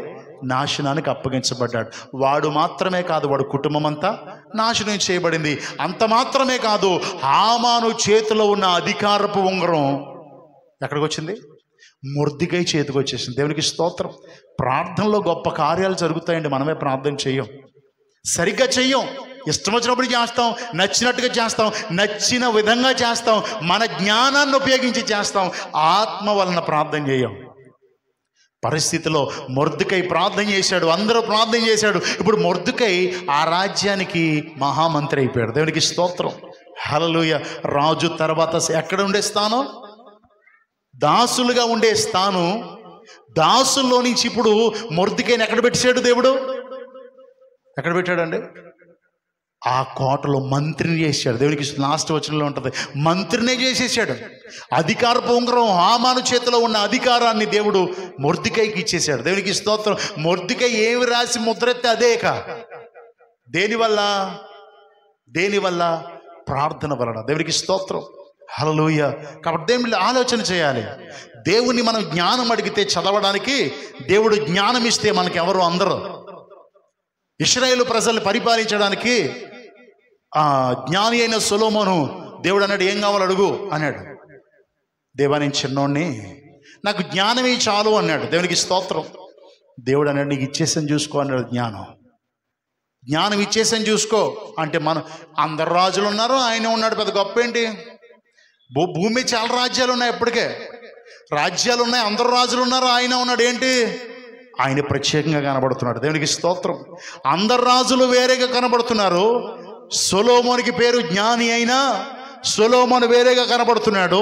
నాశనానికి అప్పగించబడ్డాడు. వాడు మాత్రమే కాదు, వాడు కుటుంబం అంతా నాశనం చేయబడింది. అంత మాత్రమే కాదు, హామాను చేతిలో ఉన్న అధికారపు ఉంగరం ఎక్కడికి వచ్చింది? మొర్దెకై చేతికి వచ్చేసింది. దేవునికి స్తోత్రం. ప్రార్థనలో గొప్ప కార్యాలు జరుగుతాయండి. మనమే ప్రార్థన చెయ్యం, సరిగ్గా చెయ్యం, ఇష్టం వచ్చినప్పుడు చేస్తాం, నచ్చినట్టుగా చేస్తాం, నచ్చిన విధంగా చేస్తాం, మన జ్ఞానాన్ని ఉపయోగించి చేస్తాం, ఆత్మ వలన ప్రార్థన చేయం. పరిస్థితిలో మొర్దెకై ప్రార్థన చేశాడు, అందరూ ప్రార్థన చేశాడు. ఇప్పుడు మొర్దెకై ఆ రాజ్యానికి మహామంత్రి అయిపోయాడు. దేవునికి స్తోత్రం. హల్లెలూయా. రాజు తర్వాత ఎక్కడ ఉండే స్థానం? దాసులుగా ఉండే స్థానం. దాసుల్లో నుంచి ఇప్పుడు మొర్దెకైని ఎక్కడ పెట్టాడు దేవుడు? ఎక్కడ పెట్టాడండి? ఆ కోటలో మంత్రిని చేశాడు. దేవునికి లాస్ట్ వచనంలో ఉంటుంది, మంత్రినే చేసేసాడు. అధికారపు ఉంగరం హామాను చేతిలో ఉన్న అధికారాన్ని దేవుడు మొర్దెకైకి ఇచ్చేశాడు. దేవునికి స్తోత్రం. మొర్దెకై ఏమి రాసి ముద్రెత్తే అదేక. దేనివల్ల? ప్రార్థన వలన. దేవునికి స్తోత్రం. హల్లెలూయా. కాబట్టి దేవుని ఆలోచన చేయాలి. దేవుణ్ణి మనం జ్ఞానం అడిగితే చదవడానికి దేవుడు జ్ఞానం ఇస్తే మనకి ఎవరు అందరూ. ఇశ్రాయేలు ప్రజల్ని పరిపాలించడానికి జ్ఞాని అయిన సొలొమోను దేవుడు అన్నాడు, ఏం కావాలి అడుగు అన్నాడు. దేవా నేను చిన్నోడిని, నాకు జ్ఞానమే చాలు అన్నాడు. దేవునికి స్తోత్రం. దేవుడు అన్నాడు, నీకు ఇచ్చేసాను చూసుకో అన్నాడు. జ్ఞానం ఇచ్చేసాను చూసుకో అంటే, మనం అందరు రాజులు ఉన్నారు, ఆయన ఉన్నాడు, పెద్ద గొప్ప ఏంటి? భూమి చాలా రాజ్యాలు ఉన్నాయి, ఎప్పటికే రాజ్యాలు ఉన్నాయి, అందరు రాజులు ఉన్నారు, ఆయన ఉన్నాడు. ఏంటి? ఆయన ప్రత్యేకంగా కనబడుతున్నాడు. దేవునికి స్తోత్రం. అందరు రాజులు వేరేగా కనబడుతున్నారు. సొలొమోనుకి పేరు జ్ఞాని అయినా సొలొమోను వేరేగా కనబడుతున్నాడు.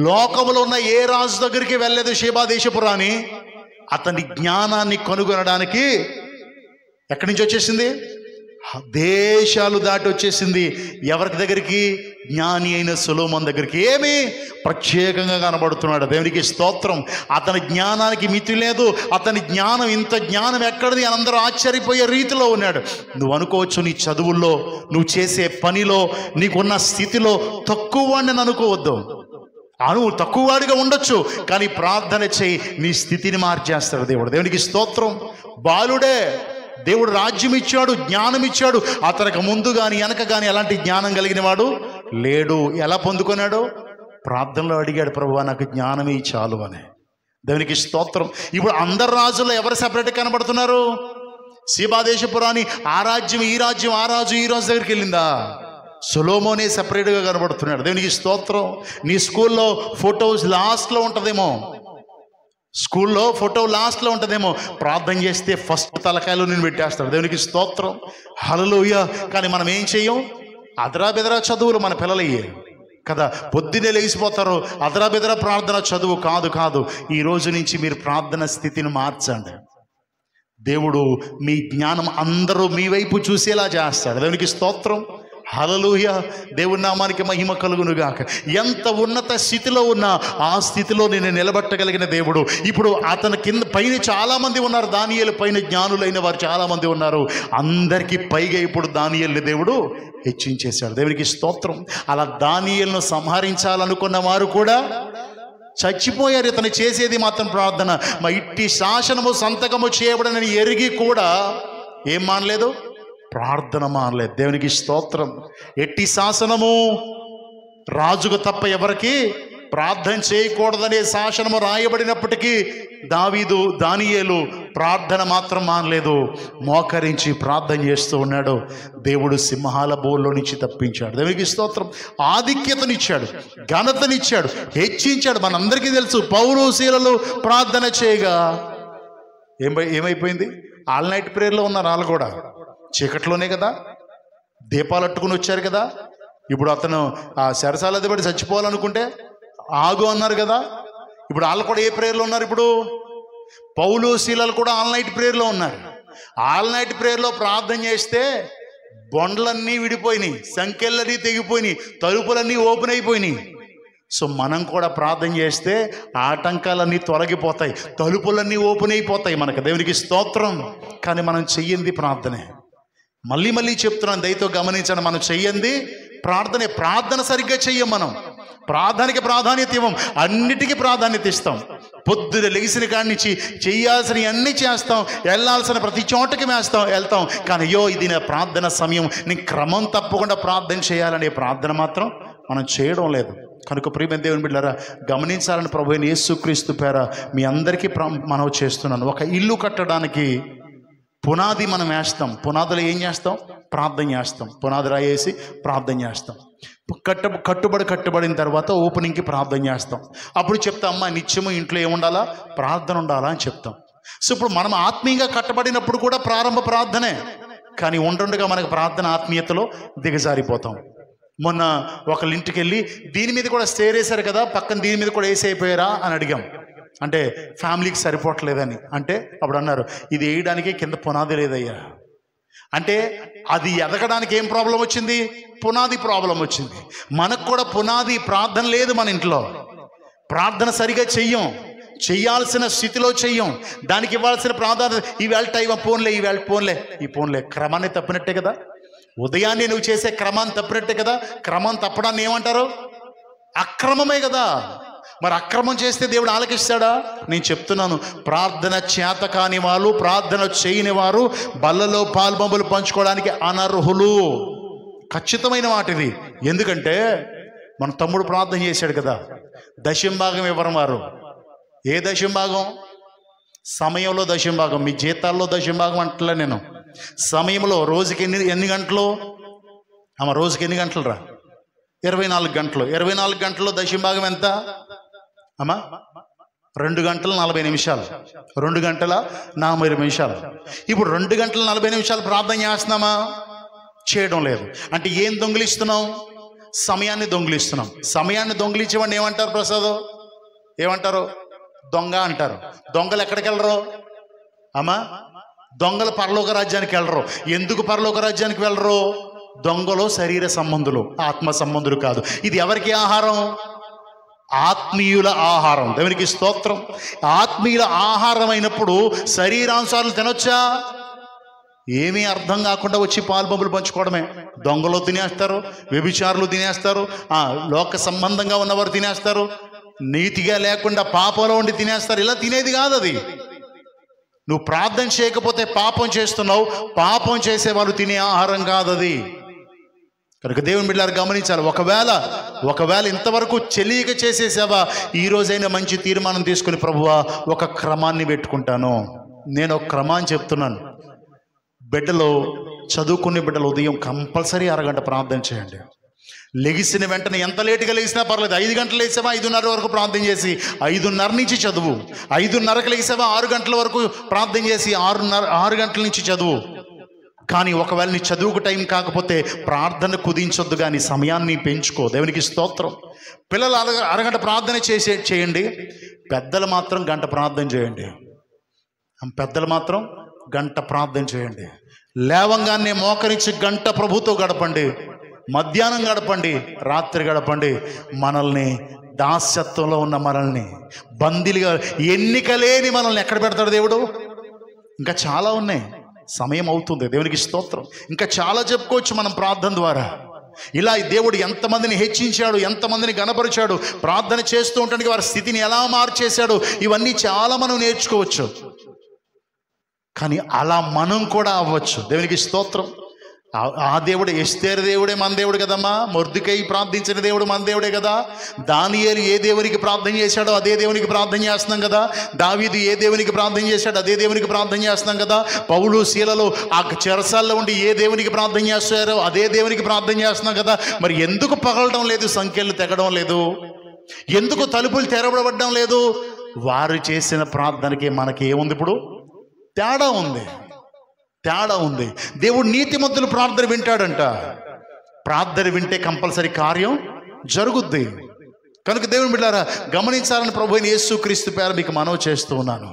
లోకములో ఉన్న ఏ రాజు దగ్గరికి వెళ్ళలేదు షేబా దేశపు రాణి. అతని జ్ఞానాన్ని కనుగొనడానికి ఎక్కడి నుంచి వచ్చేసింది? దేశాలు దాటి వచ్చేసింది. ఎవరికి దగ్గరికి? జ్ఞాని అయిన సొలొమోను దగ్గరికి. ఏమి? ప్రత్యేకంగా కనబడుతున్నాడు. దేవునికి స్తోత్రం. అతని జ్ఞానానికి మితి లేదు. అతని జ్ఞానం, ఇంత జ్ఞానం ఎక్కడిది అని అందరూ ఆశ్చర్యపోయే రీతిలో ఉన్నాడు. నువ్వు అనుకోవచ్చు, నీ చదువుల్లో, నువ్వు చేసే పనిలో, నీకున్న స్థితిలో తక్కువ వాడిని అనుకోవద్దు. నువ్వు తక్కువవాడిగా ఉండొచ్చు, కానీ ప్రార్థన చేయి, నీ స్థితిని మార్చేస్తాడు దేవుడు. దేవునికి స్తోత్రం. బాలుడే దేవుడు రాజ్యం ఇచ్చాడు, జ్ఞానం ఇచ్చాడు. అతనికి ముందు కానీ వెనక కానీ ఎలాంటి జ్ఞానం కలిగిన వాడు లేడు. ఎలా పొందుకున్నాడు? ప్రార్థనలో అడిగాడు, ప్రభువా నాకు జ్ఞానమే చాలు అని. దేవునికి స్తోత్రం. ఇప్పుడు అందరు రాజుల్లో ఎవరు సెపరేట్ కనబడుతున్నారు? షేబా దేశపు రాణి ఆ రాజ్యం, ఈ రాజ్యం, ఆ రాజు, ఈ రాజు దగ్గరికి వెళ్ళిందా? సొలొమోనే సెపరేట్గా కనబడుతున్నాడు. దేవునికి స్తోత్రం. నీ స్కూల్లో ఫోటోస్ లాస్ట్లో ఉంటుందేమో, స్కూల్లో ఫోటో లాస్ట్లో ఉంటుందేమో, ప్రార్థన చేస్తే ఫస్ట్ తలకాయలో నేను పెట్టేస్తాడు. దేవునికి స్తోత్రం. హల్లెలూయా. కానీ మనం ఏం చెయ్యం? అదరా బెదరా చదువులు మన పిల్లలయ్యే కదా. పొద్దున్నే లేచిపోతారు, అదరా బెదరా ప్రార్థన చదువు కాదు. ఈ రోజు నుంచి మీరు ప్రార్థన స్థితిని మార్చండి. దేవుడు మీ జ్ఞానం అందరూ మీ వైపు చూసేలా చేస్తాడు. దేవునికి స్తోత్రం. హల్లెలూయా. దేవుని నామానికి మహిమ కలుగునుగాక. ఎంత ఉన్నత స్థితిలో ఉన్నా ఆ స్థితిలో నేను నిలబెట్టగలిగిన దేవుడు. ఇప్పుడు అతని కింద పైన చాలామంది ఉన్నారు, దానియేలు పైన జ్ఞానులైన వారు చాలామంది ఉన్నారు. అందరికీ పైగా ఇప్పుడు దానియేలుని దేవుడు హెచ్చించేశాడు. దేవునికి స్తోత్రం. అలా దానియేలును సంహరించాలనుకున్న వారు కూడా చచ్చిపోయారు. ఇతను చేసేది మాత్రం ప్రార్థన. మా ఇట్టి శాసనము సంతకము చేయబడనని ఎరిగి కూడా ఏం మానలేదు? ప్రార్థన మానలేదు. దేవునికి స్తోత్రం. ఎట్టి శాసనము? రాజుకు తప్ప ఎవరికి ప్రార్థన చేయకూడదనే శాసనము రాయబడినప్పటికీ దానియేలు ప్రార్థన మాత్రం మానలేదు. మోకరించి ప్రార్థన చేస్తూ ఉన్నాడు. దేవుడు సింహాల బోల్లో నుంచి తప్పించాడు. దేవునికి స్తోత్రం. ఆధిక్యతనిచ్చాడు, ఘనతనిచ్చాడు, హెచ్చించాడు. మనందరికీ తెలుసు, పౌలు శీలలు ప్రార్థన చేయగా ఏమైపోయింది? ఆల్ నైట్ ప్రేయర్లో ఉన్నారు. వాళ్ళు కూడా చీకట్లోనే కదా, దీపాలు అట్టుకుని వచ్చారు కదా. ఇప్పుడు అతను ఆ చెరసాల పడి చచ్చిపోవాలనుకుంటే ఆగు అన్నారు కదా. ఇప్పుడు వాళ్ళు కూడా ఏ ప్రేయర్లో ఉన్నారు? ఇప్పుడు పౌలు శీలలు కూడా ఆల్ నైట్ ప్రేయర్లో ఉన్నారు. ఆల్ నైట్ ప్రేయర్లో ప్రార్థన చేస్తే బొండ్లన్నీ విడిపోయినాయి, సంఖ్యలన్నీ తెగిపోయినాయి, తలుపులన్నీ ఓపెన్ అయిపోయినాయి. సో మనం కూడా ప్రార్థన చేస్తే ఆటంకాలన్నీ తొలగిపోతాయి, తలుపులన్నీ ఓపెన్ అయిపోతాయి మనకు. దేవునికి స్తోత్రం. కానీ మనం చెయ్యింది ప్రార్థనే. మళ్ళీ చెప్తున్నాను, దయతో గమనించండి. మనం చెయ్యండి ప్రార్థనే. ప్రార్థన సరిగ్గా చెయ్యం మనం. ప్రార్థనకి ప్రాధాన్యత ఇవ్వం, అన్నిటికీ ప్రాధాన్యత ఇస్తాం. పొద్దున లెగిసిన కాడి నుంచి చేయాల్సినవి అన్నీ చేస్తాం, వెళ్ళాల్సిన ప్రతి చోటకి వెళ్తాం. కానీ అయ్యో ఇది నా ప్రార్థన సమయం, నేను క్రమం తప్పకుండా ప్రార్థన చేయాలనే ప్రార్థన మాత్రం మనం చేయడం లేదు. కనుక ప్రియమైన దేవుని బిడ్డలారా, గమనించాలని ప్రభువైన యేసుక్రీస్తు పేర మీ అందరికీ మనవి చేస్తున్నాను. ఒక ఇల్లు కట్టడానికి పునాది మనం వేస్తాం, పునాదులు ఏం చేస్తాం? ప్రార్థన చేస్తాం. పునాది రాయేసి ప్రార్థన చేస్తాం. కట్టుబడిన తర్వాత ఓపెనింగ్కి ప్రార్థన చేస్తాం. అప్పుడు చెప్తాం, అమ్మ నిత్యము ఇంట్లో ఏముండాలా? ప్రార్థన ఉండాలా అని చెప్తాం. సో ఇప్పుడు మనం ఆత్మీయంగా కట్టబడినప్పుడు కూడా ప్రారంభ ప్రార్థనే, కానీ ఉండుండగా మనకు ప్రార్థన ఆత్మీయతలో దిగజారిపోతాం. మొన్న ఒకళ్ళింటికి వెళ్ళి దీని మీద కూడా స్టేర్ వేశారు కదా, పక్కన దీని మీద కూడా వేసి అయిపోయారా అని అడిగాం. అంటే ఫ్యామిలీకి సరిపోవట్లేదని. అంటే అప్పుడు అన్నారు, ఇది వేయడానికి కింద పునాది లేదయ్యా. అంటే అది ఎదగడానికి ఏం ప్రాబ్లం వచ్చింది? పునాది ప్రాబ్లం వచ్చింది. మనకు కూడా పునాది ప్రార్థన లేదు. మన ఇంట్లో ప్రార్థన సరిగా చెయ్యాల్సిన స్థితిలో చెయ్యం. దానికి ఇవ్వాల్సిన ప్రాధాన్యత ఈవేళ టైం ఈ ఫోన్లే క్రమాన్ని తప్పినట్టే కదా. ఉదయాన్నే నువ్వు చేసే క్రమాన్ని తప్పినట్టే కదా. క్రమం తప్పడాన్ని ఏమంటారు? అక్రమమే కదా. మరి అక్రమం చేస్తే దేవుడు ఆలకిస్తాడా? నేను చెప్తున్నాను, ప్రార్థన చేత కాని వాళ్ళు, ప్రార్థన చేయని వారు బల్లలో పాల్బొమ్మలు పంచుకోవడానికి అనర్హులు. ఖచ్చితమైన మాట ఇది. ఎందుకంటే మన తమ్ముడు ప్రార్థన చేశాడు కదా, దశంభాగం ఇవ్వరం వారు. ఏ దశంభాగం? సమయంలో దశంభాగం. మీ జీతాల్లో దశంభాగం అంటలే నేను. సమయంలో రోజుకి ఎన్ని గంటలు? రోజుకి ఎన్ని గంటలు రా? 24 గంటలు. 24 గంటల్లో దశంభాగం ఎంత అమ్మా? 2 గంటల 40 నిమిషాలు. 2 గంటల 40 నిమిషాలు. ఇప్పుడు 2 గంటల 40 నిమిషాలు ప్రార్థన చేస్తున్నామా? చేయడం లేదు. అంటే ఏం దొంగిలిస్తున్నాం? సమయాన్ని దొంగిలిస్తున్నాం. సమయాన్ని దొంగిలించేవాడిని ఏమంటారు ప్రసాద్? ఏమంటారు? దొంగ అంటారు. దొంగలు ఎక్కడికి వెళ్ళరు అమ్మా? దొంగలు పరలోక రాజ్యానికి వెళ్ళరు. ఎందుకు పరలోక రాజ్యానికి వెళ్ళరు? దొంగలు శరీర సంబంధులు, ఆత్మ సంబంధులు కాదు. ఇది ఎవరికి ఆహారం? ఆత్మీయుల ఆహారం. దేవునికి స్తోత్రం. ఆత్మీయుల ఆహారం అయినప్పుడు శరీరాంశాలు తినొచ్చా? ఏమీ అర్థం కాకుండా వచ్చి పాల్బొమ్మలు పంచుకోవడమే. దొంగలు తినేస్తారు, వ్యభిచారులు తినేస్తారు, లోక సంబంధంగా ఉన్నవారు తినేస్తారు, నీతిగా లేకుండా పాపంలో ఉండి తినేస్తారు. ఇలా తినేది కాదు అది. నువ్వు ప్రార్థన చేయకపోతే పాపం చేస్తున్నావు. పాపం చేసేవాళ్ళు తినే ఆహారం కాదు అది. కనుక దేవుని బిడ్డలారా గమనించాలి. ఒకవేళ ఇంతవరకు తెలియక చేసేసావా, ఈ రోజైనా మంచి తీర్మానం తీసుకుని, ప్రభువా ఒక క్రమాన్ని పెట్టుకుంటాను. నేను ఒక క్రమాన్ని చెప్తున్నాను. బిడ్డలు, చదువుకునే బిడ్డలు ఉదయం కంపల్సరీ అరగంట ప్రార్థన చేయండి. లెగిసిన వెంటనే ఎంత లేటుగా లెగిసినా పర్లేదు. 5 గంటలు లేసావా 5:30 వరకు ప్రార్థన చేసి 5:30 నుంచి చదువు. 5:30కి లేసావా 6 గంటల వరకు ప్రార్థన చేసి 6 గంటల నుంచి చదువు. కానీ ఒకవేళ నీ చదువుకు టైం కాకపోతే ప్రార్థన కుదించొద్దు, కానీ సమయాన్ని పెంచుకో. దేవునికి స్తోత్రం. పిల్లలు అరగంట ప్రార్థన చేయండి. పెద్దలు మాత్రం గంట ప్రార్థన చేయండి. లేవంగానే మోకరించి గంట ప్రభుతో గడపండి. మధ్యాహ్నం గడపండి, రాత్రి గడపండి. మనల్ని దాస్యత్వంలో ఉన్న మనల్ని బందీలుగా, ఎన్నిక లేని మనల్ని ఎక్కడ పెడతాడు దేవుడు? ఇంకా చాలా ఉన్నాయి. సమయం అవుతుంది. దేవునికి స్తోత్రం. ఇంకా చాలా చెప్పుకోవచ్చు మనం ప్రార్థన ద్వారా. ఇలా దేవుడు ఎంతమందిని హెచ్చించాడు, ఎంతమందిని గణపరిచాడు, ప్రార్థన చేస్తూ ఉండడానికి వారి స్థితిని ఎలా మార్చేశాడు, ఇవన్నీ చాలా మనం నేర్చుకోవచ్చు. కానీ అలా మనం కూడా అవ్వచ్చు. దేవునికి స్తోత్రం. ఆ దేవుడు, ఎస్తేరు దేవుడే మన దేవుడు కదమ్మా. మొర్దెకై ప్రార్థించిన దేవుడు మన దేవుడే కదా. దానియేలు ఏ దేవునికి ప్రార్థన చేశాడో అదే దేవునికి ప్రార్థన చేస్తున్నాం కదా. దావీదు ఏ దేవునికి ప్రార్థన చేశాడో అదే దేవునికి ప్రార్థన చేస్తున్నాం కదా. పౌలు శీలలు ఆ చెరసాల్లో ఉండి ఏ దేవునికి ప్రార్థన చేస్తారో అదే దేవునికి ప్రార్థన చేస్తున్నాం కదా. మరి ఎందుకు పగలడం లేదు? సంఖ్యలు తెగడం లేదు? ఎందుకు తలుపులు తెరవబడడం లేదు? వారు చేసిన ప్రార్థనకి మనకి ఏముంది? ఇప్పుడు తేడా ఉంది. దేవుడు నీతిమంతులు ప్రార్థన వింటాడంట. ప్రార్థన వింటే కంపల్సరీ కార్యం జరుగుద్ది. కనుక దేవుని బిడ్డలారా గమనించాలని ప్రభువైన యేసుక్రీస్తు పేర మీకు మనవి చేస్తూ ఉన్నాను.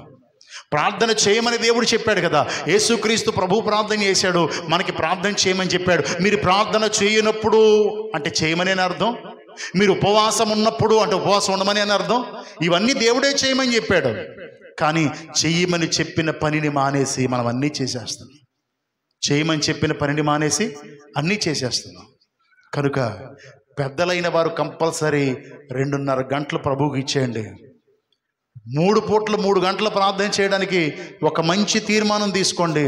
ప్రార్థన చేయమని దేవుడు చెప్పాడు కదా. యేసుక్రీస్తు ప్రభు ప్రార్థన చేశాడు, మనకి ప్రార్థన చేయమని చెప్పాడు. మీరు ప్రార్థన చేయనప్పుడు అంటే చేయమని అని అర్థం. మీరు ఉపవాసం ఉన్నప్పుడు అంటే ఉపవాసం ఉండమని అని అర్థం. ఇవన్నీ దేవుడే చేయమని చెప్పాడు. కానీ చెయ్యమని చెప్పిన పనిని మానేసి మనం అన్నీ చేసేస్తున్నాం. చేయమని చెప్పిన పనిని మానేసి అన్నీ చేసేస్తున్నాం. కనుక పెద్దలైన వారు కంపల్సరీ 2.5 గంటలు ప్రభువుకి ఇచ్చేయండి. 3 పూట్ల 3 గంటల ప్రార్థన చేయడానికి ఒక మంచి తీర్మానం తీసుకోండి.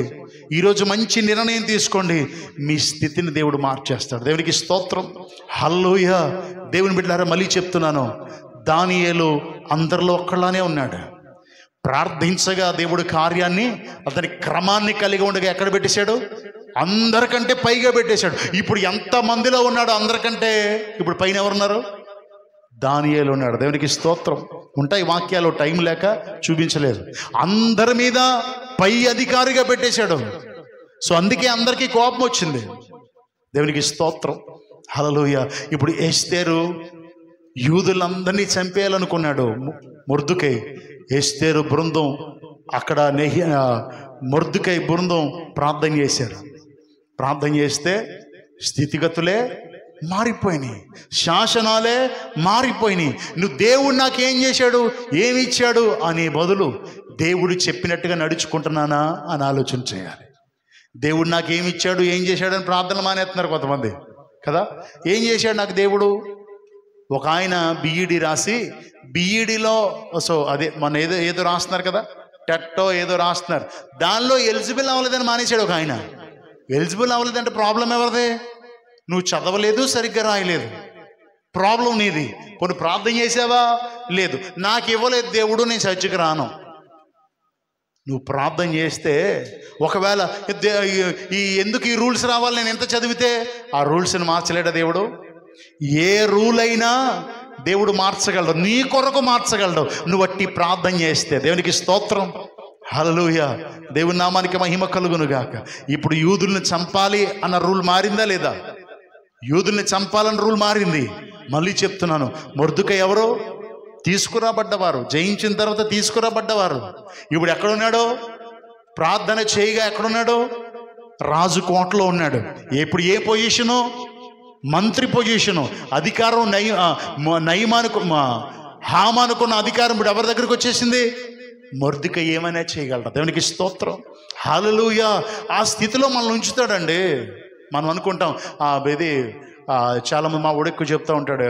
ఈరోజు మంచి నిర్ణయం తీసుకోండి. మీ స్థితిని దేవుడు మార్చేస్తాడు. దేవునికి స్తోత్రం. హల్లెలూయా. దేవుని బిడ్డలారా, మళ్ళీ చెప్తున్నాను, దానియేలు అందరిలో ఒక్కళ్ళనే ఉన్నాడు. ప్రార్థించగా దేవుడు కార్యాన్ని, అతని క్రమాన్ని కలిగి ఉండగా ఎక్కడ పెట్టేశాడు? అందరికంటే పైగా పెట్టేశాడు. ఇప్పుడు ఎంత మందిలో ఉన్నాడు? అందరికంటే ఇప్పుడు పైన ఎవరున్నారు? దానియేలు ఉన్నాడు. దేవునికి స్తోత్రం. ఉంటాయి వాక్యాలు, టైం లేక చూపించలేదు. అందరి మీద పై అధికారిగా పెట్టేశాడు. సో అందుకే అందరికీ కోపం వచ్చింది. దేవునికి స్తోత్రం. హల్లెలూయా. ఇప్పుడు ఎస్తేరు యూదులందరినీ చంపేయాలనుకున్నాడు. మొర్దుకై, ఎస్తేరు బృందం అక్కడ మొర్దుకై బృందం ప్రార్థన చేశారు. ప్రార్థన చేస్తే స్థితిగతులే మారిపోయినాయి, శాసనాలే మారిపోయినాయి. నువ్వు దేవుడు నాకేం చేశాడు, ఏమి ఇచ్చాడు అనే బదులు దేవుడు చెప్పినట్టుగా నడుచుకుంటున్నానా అని ఆలోచన చేయాలి. దేవుడు నాకేమి ఇచ్చాడు, ఏం చేశాడని ప్రార్థన మానేస్తున్నారు కొంతమంది కదా. ఏం చేశాడు నాకు దేవుడు? ఒక ఆయన బిఈడి రాసి, బిఈడిలో అదే మన ఏదో రాస్తున్నారు కదా, టెట్టో ఏదో రాస్తున్నారు, దానిలో ఎలిజిబుల్ అవ్వలేదని మానేశాడు ఒక ఆయన. ఎలిజిబుల్ అవ్వలేదంటే ప్రాబ్లం ఎవరిదే? నువ్వు చదవలేదు, సరిగ్గా రాయలేదు, ప్రాబ్లం నీది. కొన్ని ప్రార్థన చేసావా? లేదు. నాకు ఇవ్వలేదు దేవుడు, నేను చర్చికి రాను. నువ్వు ప్రార్థన చేస్తే ఒకవేళ ఎందుకు ఈ రూల్స్ రావాలి, నేను ఎంత చదివితే? ఆ రూల్స్ని మార్చలేడా దేవుడు? ఏ రూల్ అయినా దేవుడు మార్చగలడు, నీ కొరకు మార్చగలడు, నువ్వు అట్టి ప్రార్థన చేస్తే. దేవునికి స్తోత్రం. హల్లెలూయా. దేవుని నామానికి మహిమ కలుగును గాక. ఇప్పుడు యూదుల్ని చంపాలి అన్న రూల్ మారిందా లేదా? యూదుల్ని చంపాలన్న రూల్ మారింది. మళ్ళీ చెప్తున్నాను, మొర్దుకై ఎవరో తీసుకురాబడ్డవారు, జయించిన తర్వాత తీసుకురాబడ్డవారు. ఇప్పుడు ఎక్కడున్నాడో? ప్రార్థన చేయగా ఎక్కడున్నాడో? రాజు కోటలో ఉన్నాడు. ఇప్పుడు ఏ పొజిషను? మంత్రి పొజిషను. అధికారం హామానుకున్న అధికారం ఇప్పుడు ఎవరి దగ్గరికి వచ్చేసింది? మొర్దుకై ఏమైనా చేయగలరా? దేవునికి స్తోత్రం. హల్లెలూయా. ఆ స్థితిలో మనల్ని ఉంచుతాడండి. మనం అనుకుంటాం ఇది చాలామంది మా ఉడెక్కు చెప్తూ ఉంటాడు,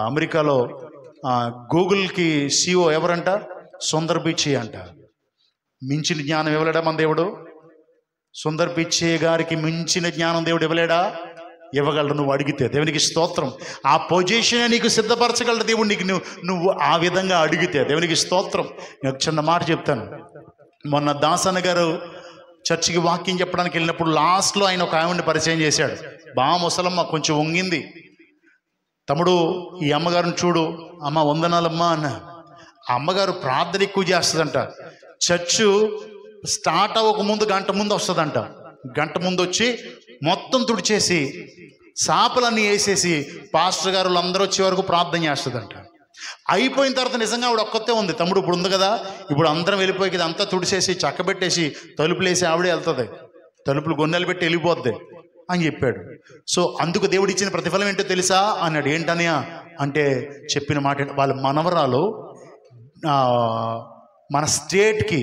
అమెరికాలో గూగుల్కి CEO ఎవరంట? సుందర్ పిచ్చై అంట. మించిన జ్ఞానం ఇవ్వలేడా మన దేవుడు? సుందర్ పిచ్చై గారికి మించిన జ్ఞానం దేవుడు ఇవ్వలేడా? ఇవ్వగలడు నువ్వు అడిగితే. దేవునికి స్తోత్రం. ఆ పొజిషన్ నీకు సిద్ధపరచగలడు దేవుడు నీకు, నువ్వు ఆ విధంగా అడిగితే. దేవునికి స్తోత్రం. నేను చిన్న మాట చెప్తాను. మొన్న దాసన్న గారు చర్చికి వాక్యం చెప్పడానికి వెళ్ళినప్పుడు లాస్ట్లో ఆయన ఒక ఆవిడని పరిచయం చేశాడు. బాగా ముసలమ్మ, కొంచెం వంగింది. తమ్ముడు, ఈ అమ్మగారిని చూడు, అమ్మ వందనాలమ్మా అన్న. ఆ అమ్మగారు ప్రార్థన ఎక్కువ చేస్తుందంట. చర్చు స్టార్ట్ అవ్వక ముందు గంట ముందు వస్తుందంట. గంట ముందు వచ్చి మొత్తం తుడిచేసి సాపలన్నీ వేసేసి పాస్టర్ గారు అందరూ వచ్చే వరకు ప్రార్థన చేస్తుందంట. అయిపోయిన తర్వాత నిజంగా ఆవిడ ఒక్కతే ఉంది. తమ్ముడు ఇప్పుడు ఉంది కదా, ఇప్పుడు అందరం వెళ్ళిపోయి అంతా తుడిచేసి చక్కబెట్టేసి తలుపులు వేసి ఆవిడే వెళ్తుంది, తలుపులు గొన్నెలు పెట్టి వెళ్ళిపోద్ది అని చెప్పాడు. సో అందుకు దేవుడు ఇచ్చిన ప్రతిఫలం ఏంటో తెలుసా అన్నాడు. ఏంటనయా అంటే చెప్పిన మాట, వాళ్ళ మనవరాలు మన స్టేట్కి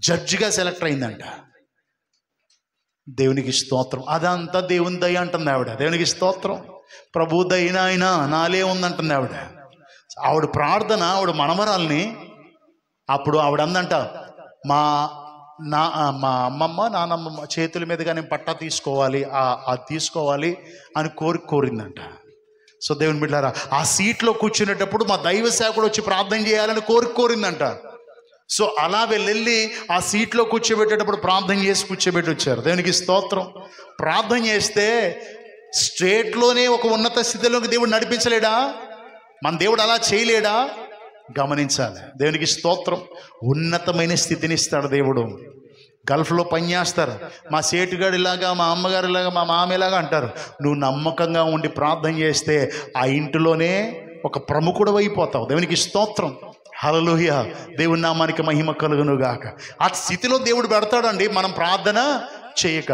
జడ్జిగా సెలెక్ట్ అయిందంట. దేవునికి స్తోత్రం. అదంతా దేవుని దయ అంటుంది ఆవిడ. దేవునికి స్తోత్రం. ప్రభు దయన ఆయన నాలే ఉందంటుంది ఆవిడ. ఆవిడ ప్రార్థన, ఆవిడ మనవరాల్ని అప్పుడు ఆవిడ అందంట, మా అమ్మమ్మ నానమ్మ చేతుల మీదుగా నేను పట్టా తీసుకోవాలి, అది తీసుకోవాలి అని కోరిందంట. సో దేవుని బిడ్డలారా, ఆ సీట్లో కూర్చునేటప్పుడు మా దైవ సేవకుడు వచ్చి ప్రార్థన చేయాలని కోరిందంట. సో అలా వెళ్ళి ఆ సీట్లో కూర్చోబెట్టేటప్పుడు ప్రార్థన చేసి కూర్చోబెట్టి వచ్చారు. దేవునికి స్తోత్రం. ప్రార్థన చేస్తే స్టేట్లోనే ఒక ఉన్నత స్థితిలోకి దేవుడు నడిపించలేడా? మన దేవుడు అలా చేయలేడా? గమనించాలి. దేవునికి స్తోత్రం. ఉన్నతమైన స్థితిని ఇస్తాడు దేవుడు. గల్ఫ్లో పని చేస్తారు, మా సేటుగాడు ఇలాగా, మా అమ్మగారు ఇలాగా, మా మామయ్యలాగా అంటారు. నువ్వు నమ్మకంగా ఉండి ప్రార్థన చేస్తే ఆ ఇంటిలోనే ఒక ప్రముఖుడు అయిపోతావు. దేవునికి స్తోత్రం. హల్లెలూయా. దేవుని నామానికి మహిమ కలుగును గాక. ఆ స్థితిలో దేవుడు పెడతాడండి మనం ప్రార్థన చేయక.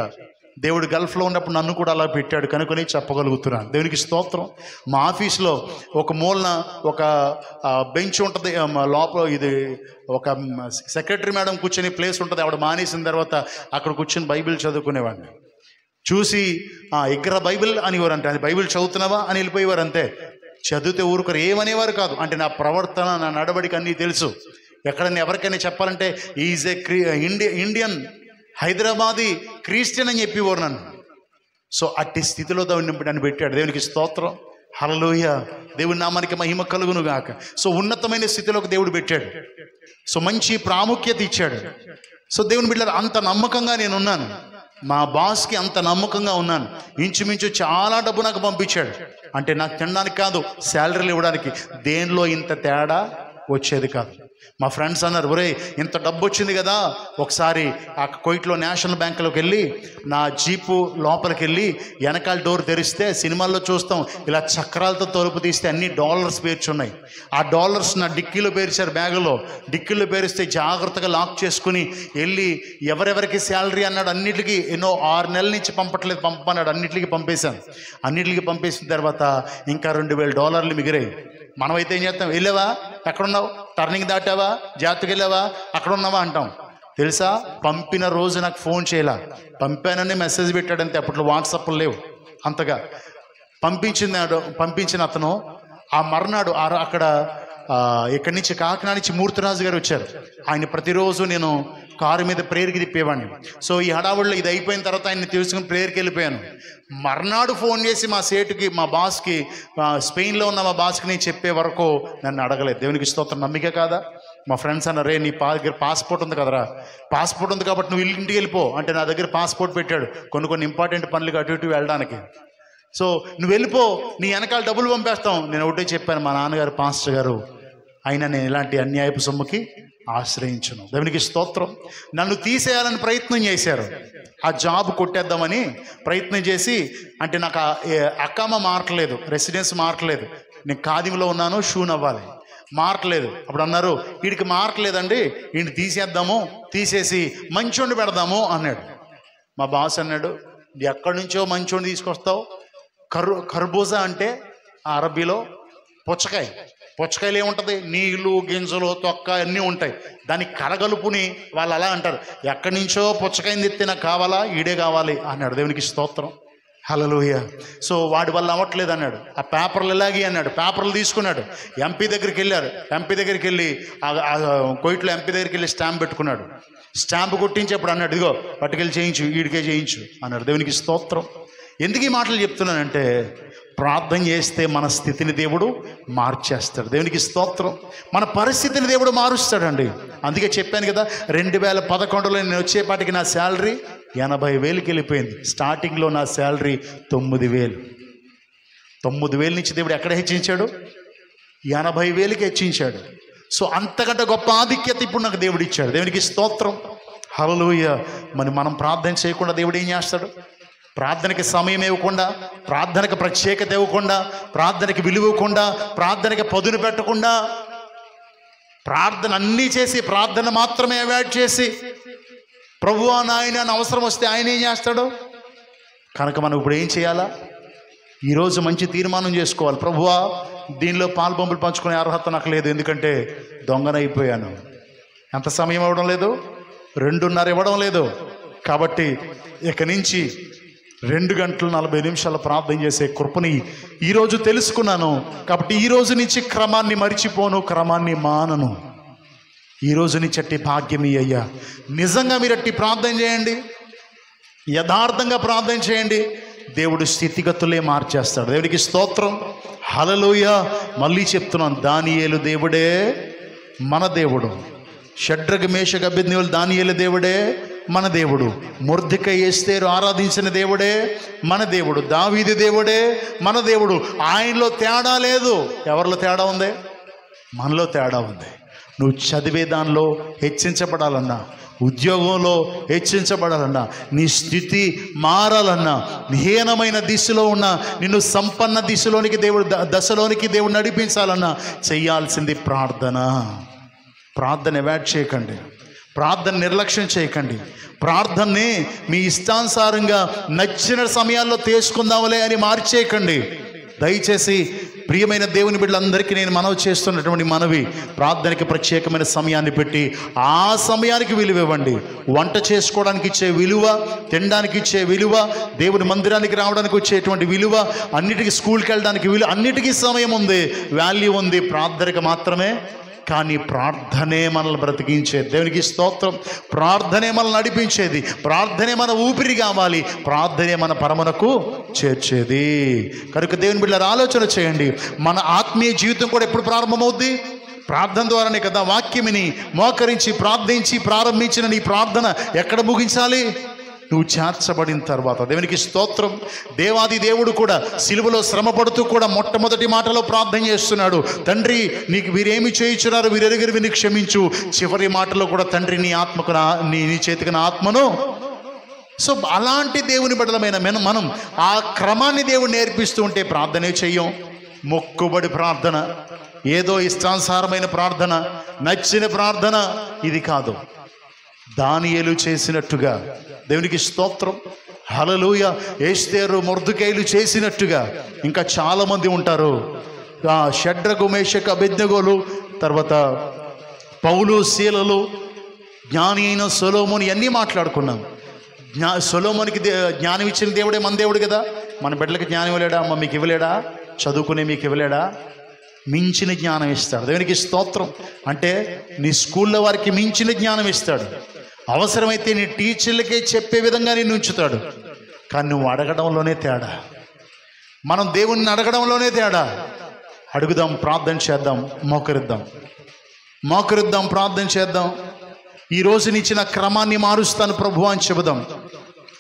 దేవుడు గల్ఫ్లో ఉన్నప్పుడు నన్ను కూడా అలా పెట్టాడు కనుకొని చెప్పగలుగుతున్నాను. దేవునికి స్తోత్రం. మా ఆఫీస్లో ఒక మూలన ఒక బెంచ్ ఉంటుంది, లోపల ఇది ఒక సెక్రటరీ మేడం కూర్చొని ప్లేస్ ఉంటుంది. ఆవిడ మానేసిన తర్వాత అక్కడ కూర్చొని బైబిల్ చదువుకునేవాడిని. చూసి ఎగ్గర బైబిల్ అనేవారు, అంటే అది బైబిల్ చదువుతున్నావా అని వెళ్ళిపోయేవారు అంతే. చదివితే ఊరుకోరు, ఏమనేవారు కాదు. అంటే నా ప్రవర్తన, నా నడవడిక అన్నీ తెలుసు. ఎక్కడైనా ఎవరికైనా చెప్పాలంటే is a Indian Hyderabadi Christian అని చెప్పేవారు నన్ను. సో అట్టి స్థితిలో నన్ను పెట్టాడు. దేవునికి స్తోత్రం, హల్లెలూయ. దేవుని నామానికి మహిమ కలుగును గాక. సో ఉన్నతమైన స్థితిలోకి దేవుడు పెట్టాడు. సో మంచి ప్రాముఖ్యత ఇచ్చాడు. సో దేవుని బిడ్డలారా, అంత నమ్మకంగా నేను ఉన్నాను. మా బాస్కి అంత నమ్మకంగా ఉన్నాను. ఇంచుమించు చాలా డబ్బు నాకు పంపించాడు. అంటే నాకు తినడానికి కాదు, శాలరీలు ఇవ్వడానికి. దేనిలో ఇంత తేడా వచ్చేది కాదు. మా ఫ్రెండ్స్ అన్నారు, ఒరే ఇంత డబ్బు వచ్చింది కదా, ఒకసారి ఆ కోయిట్లో నేషనల్ బ్యాంకులోకి వెళ్ళి నా జీపు లోపలికి వెళ్ళి వెనకాల డోర్ తెరిస్తే సినిమాల్లో చూస్తాం, ఇలా చక్రాలతో తలుపు తీస్తే అన్ని డాలర్స్ పేర్చున్నాయి. ఆ డాలర్స్ నా డిక్కీలో పేర్చారు, బ్యాగులో డిక్కీలో పేరిస్తే జాగ్రత్తగా లాక్ చేసుకుని వెళ్ళి ఎవరెవరికి శాలరీ అన్నాడు అన్నిటికీ, ఎన్నో 6 నెలల నుంచి పంపన్నాడు, అన్నిటికీ పంపేశాను. అన్నిటికీ పంపేసిన తర్వాత ఇంకా $2,000 మిగిలాయి. మనమైతే ఏం చేస్తాం, వెళ్ళావా, ఎక్కడున్నావు, టర్నింగ్ దాటావా, జాగ్రత్తగా వెళ్ళావా, అక్కడ ఉన్నావా అంటాం. తెలుసా, పంపిన రోజు నాకు ఫోన్ చేయలా, పంపానని మెసేజ్ పెట్టాడంతే. అప్పట్లో వాట్సాప్లు లేవు అంతగా. పంపించిన అతను ఆ మర్నాడు అక్కడ ఇక్కడి నుంచి కాకినాడ నుంచి మూర్తిరాజు గారు వచ్చారు. ఆయన ప్రతిరోజు నేను కారు మీద ప్రేయర్కి తిప్పేవాడిని. సో ఈ హడావుడిలో ఇది అయిపోయిన తర్వాత ఆయన్ని తెలుసుకుని ప్రేయర్కి వెళ్ళిపోయాను. మర్నాడు ఫోన్ చేసి మా సేటుకి, మా బాస్కి, స్పెయిన్లో ఉన్న మా బాస్కి నేను చెప్పే వరకు నన్ను అడగలేదు. దేవునికి స్తోత్రం, నమ్మిక కాదా. మా ఫ్రెండ్స్ అన్నారు, రే నీ దగ్గర పాస్పోర్ట్ ఉంది కదరా, పాస్పోర్ట్ ఉంది కాబట్టి నువ్వు ఇంటికి వెళ్ళిపో అంటే నా దగ్గర పాస్పోర్ట్ పెట్టాడు కొన్ని ఇంపార్టెంట్ పనులకి అటు ఇటు వెళ్ళడానికి. సో నువ్వు వెళ్ళిపో, నీ వెనకాల డబ్బులు పంపేస్తాం. నేను ఒకటే చెప్పాను, మా నాన్నగారు పాస్టర్ గారు, అయినా నేను ఇలాంటి అన్యాయపు సొమ్ముకి ఆశ్రయించను. దేవునికి స్తోత్రం. నన్ను తీసేయాలని ప్రయత్నం చేశారు. ఆ జాబ్ కొట్టేద్దామని ప్రయత్నం చేసి, అంటే నాకు అక్కమ్మ మార్కలేదు, రెసిడెన్స్ మార్కలేదు. నేను ఖాదీలో ఉన్నాను, షూన్ అవ్వాలి, మార్కలేదు. అప్పుడు అన్నారు, వీడికి మార్కలేదండి, వీడిని తీసేద్దాము, తీసేసి మంచోడిని పెడదాము అన్నాడు. మా బాస్ అన్నాడు, ఎక్కడి నుంచో మంచోడిని తీసుకొస్తావు, కర్బూజా అంటే ఆ అరబీలో పుచ్చకాయలు ఏముంటుంది, నీళ్ళు గింజలు తొక్క అన్నీ ఉంటాయి, దాన్ని కలగలుపుని వాళ్ళు అలా అంటారు, ఎక్కడి నుంచో పుచ్చకాయని తెత్తే నాకు కావాలా, ఈడే కావాలి అన్నాడు. దేవునికి స్తోత్రం, హల్లెలూయా. సో వాడి వల్ల అవ్వట్లేదు అన్నాడు. ఆ పేపర్లు ఎలాగే అన్నాడు. పేపర్లు తీసుకున్నాడు, ఎంపీ దగ్గరికి వెళ్ళారు. ఎంపీ దగ్గరికి వెళ్ళి కోయిట్లో ఎంపీ దగ్గరికి వెళ్ళి స్టాంప్ పెట్టుకున్నాడు. స్టాంప్ కొట్టించేప్పుడు అన్నాడు, ఇదిగో పట్టుకెళ్ళి చేయించు, ఈడికే చేయించు అన్నాడు. దేవునికి స్తోత్రం. ఎందుకు ఈ మాటలు చెప్తున్నానంటే, ప్రార్థన చేస్తే మన స్థితిని దేవుడు మార్చేస్తాడు. దేవునికి స్తోత్రం. మన పరిస్థితిని దేవుడు మారుస్తాడండి. అందుకే చెప్పాను కదా, 2011లో నేను వచ్చేపాటికి నా శాలరీ 80,000కి వెళ్ళిపోయింది. స్టార్టింగ్లో నా శాలరీ 9,000. 9,000 నుంచి దేవుడు ఎక్కడ హెచ్చించాడు, 80,000కి హెచ్చించాడు. సో అంతకంటే గొప్ప ఆధిక్యత ఇప్పుడు నాకు దేవుడు ఇచ్చాడు. దేవునికి స్తోత్రం, హల్లెలూయా. మనం ప్రార్థన చేయకుండా దేవుడు ఏం చేస్తాడు? ప్రార్థనకి సమయం ఇవ్వకుండా, ప్రార్థనకి ప్రత్యేకత ఇవ్వకుండా, ప్రార్థనకి విలువ ఇవ్వకుండా, ప్రార్థనకి పదును పెట్టకుండా, ప్రార్థన అన్నీ చేసి ప్రార్థన మాత్రమే అవాయిడ్ చేసి ప్రభువా నాయన అని అవసరం వస్తే ఆయన ఏం చేస్తాడు? కనుక మనం ఇప్పుడు ఏం చేయాలా? ఈరోజు మంచి తీర్మానం చేసుకోవాలి. ప్రభువా, దీనిలో పాలు పంచుకునే అర్హత నాకు లేదు, ఎందుకంటే దొంగనైపోయాను. ఎంత సమయం ఇవ్వడం లేదు, 2:30 ఇవ్వడం లేదు. కాబట్టి ఇక నుంచి 2 గంటలు 40 నిమిషాలు ప్రార్థన చేసే కృపని ఈరోజు తెలుసుకున్నాను. కాబట్టి ఈరోజు నుంచి క్రమాన్ని మరిచిపోను, క్రమాన్ని మానను. ఈరోజు నుంచి అట్టి భాగ్యం అయ్యా. నిజంగా మీరు అట్టి ప్రార్థన చేయండి, యథార్థంగా ప్రార్థన చేయండి, దేవుడు స్థితిగతులే మార్చేస్తాడు. దేవుడికి స్తోత్రం, హల్లెలూయా. మళ్ళీ చెప్తున్నాను, దానియేలు దేవుడే మన దేవుడు. షడ్రగ్ మేషక్ అబేద్నెగోలు దానియేలు దేవుడే మన దేవుడు. మొర్దెకై ఎస్తేరు ఆరాధించిన దేవుడే మన దేవుడు. దావీదు దేవుడే మన దేవుడు. ఆయనలో తేడా లేదు. ఎవరిలో తేడా ఉంది? మనలో తేడా ఉంది. నువ్వు చదివే దానిలో హెచ్చించబడాలన్నా, ఉద్యోగంలో హెచ్చించబడాలన్నా, నీ స్థితి మారాలన్నా, హీనమైన దిశలో ఉన్న నిన్ను సంపన్న దశలోనికి దేవుడు నడిపించాలన్నా చేయాల్సింది ప్రార్థన. ప్రార్థన అవాయిడ్ చేయకండి, ప్రార్థన నిర్లక్ష్యం చేయకండి. ప్రార్థనని మీ ఇష్టానుసారంగా నచ్చిన సమయాల్లో తీసుకుందాంలే అని మార్చేయకండి. దయచేసి ప్రియమైన దేవుని బిడ్డలందరికీ నేను మనవి చేస్తున్నటువంటి మనవి, ప్రార్థనకి ప్రత్యేకమైన సమయాన్ని పెట్టి ఆ సమయానికి విలువ ఇవ్వండి. వంట చేసుకోవడానికి ఇచ్చే విలువ, తినడానికి ఇచ్చే విలువ, దేవుని మందిరానికి రావడానికి వచ్చేటువంటి విలువ, అన్నిటికీ స్కూల్కి వెళ్ళడానికి విలువ, అన్నిటికీ సమయం ఉంది, వాల్యూ ఉంది. ప్రార్థనకి మాత్రమే. కానీ ప్రార్థనే మనల్ని బ్రతికించేది. దేవునికి స్తోత్రం. ప్రార్థనే మనల్ని నడిపించేది. ప్రార్థనే మన ఊపిరి కావాలి. ప్రార్థనే మన పరమునకు చేర్చేది. కనుక దేవుని బిడ్డలారా ఆలోచన చేయండి. మన ఆత్మీయ జీవితం కూడా ఎప్పుడు ప్రారంభమవుద్ది? ప్రార్థన ద్వారానే కదా. వాక్యమిని మోకరించి ప్రార్థించి ప్రారంభించిన నీ ప్రార్థన ఎక్కడ ముగించాలి? నువ్వు చేర్చబడిన తర్వాత. దేవునికి స్తోత్రం. దేవాది దేవుడు కూడా సిలువలో శ్రమ పడుతూ కూడా మొట్టమొదటి మాటలో ప్రార్థన చేస్తున్నాడు. తండ్రి, నీకు వీరేమి చేయించున్నారు, వీరెరుగురు విని క్షమించు. చివరి మాటలో కూడా తండ్రి, నీ ఆత్మకు నీ చేతికి నా ఆత్మను. సో అలాంటి దేవుని బిడ్డలమైన మనం ఆ క్రమాన్ని దేవుడు నేర్పిస్తూ ఉంటే ప్రార్థనే చెయ్యం. మొక్కుబడి ప్రార్థన, ఏదో ఇష్టానుసారమైన ప్రార్థన, నచ్చిన ప్రార్థన ఇది కాదు. దానియేలు చేసినట్టుగా, దేవునికి స్తోత్రం, హల్లెలూయా, ఎస్తేరు మొర్దెకైలు చేసినట్టుగా ఇంకా చాలామంది ఉంటారు. షడ్రకు మేషకు అబేద్నెగోలు, తర్వాత పౌలు శీలలు, జ్ఞాని అయిన సొలొమోను, ఇవన్నీ మాట్లాడుకున్నాం. సొలొమోనుకి జ్ఞానం ఇచ్చిన దేవుడే మన దేవుడు కదా. మన బిడ్డలకి జ్ఞానం ఇవ్వలేడా? అమ్మ మీకు ఇవ్వలేడా? చదువుకునే మీకు ఇవ్వలేడా? మించిన జ్ఞానం ఇస్తాడు. దేవునికి స్తోత్రం. అంటే నీ స్కూల్లో వారికి మించిన జ్ఞానం ఇస్తాడు. అవసరమైతే నీ టీచర్లకే చెప్పే విధంగా నిన్ను ఉంచుతాడు. కానీ నువ్వు అడగడంలోనే తేడా. మనం దేవుణ్ణి అడగడంలోనే తేడా. అడుగుదాం, ప్రార్థన చేద్దాం, మోకరిద్దాం, ప్రార్థన చేద్దాం. ఈ రోజునిచ్చిన క్రమాన్ని మారుస్తాను ప్రభు అని చెబుదాం.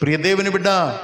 ప్రియ దేవుని బిడ్డ,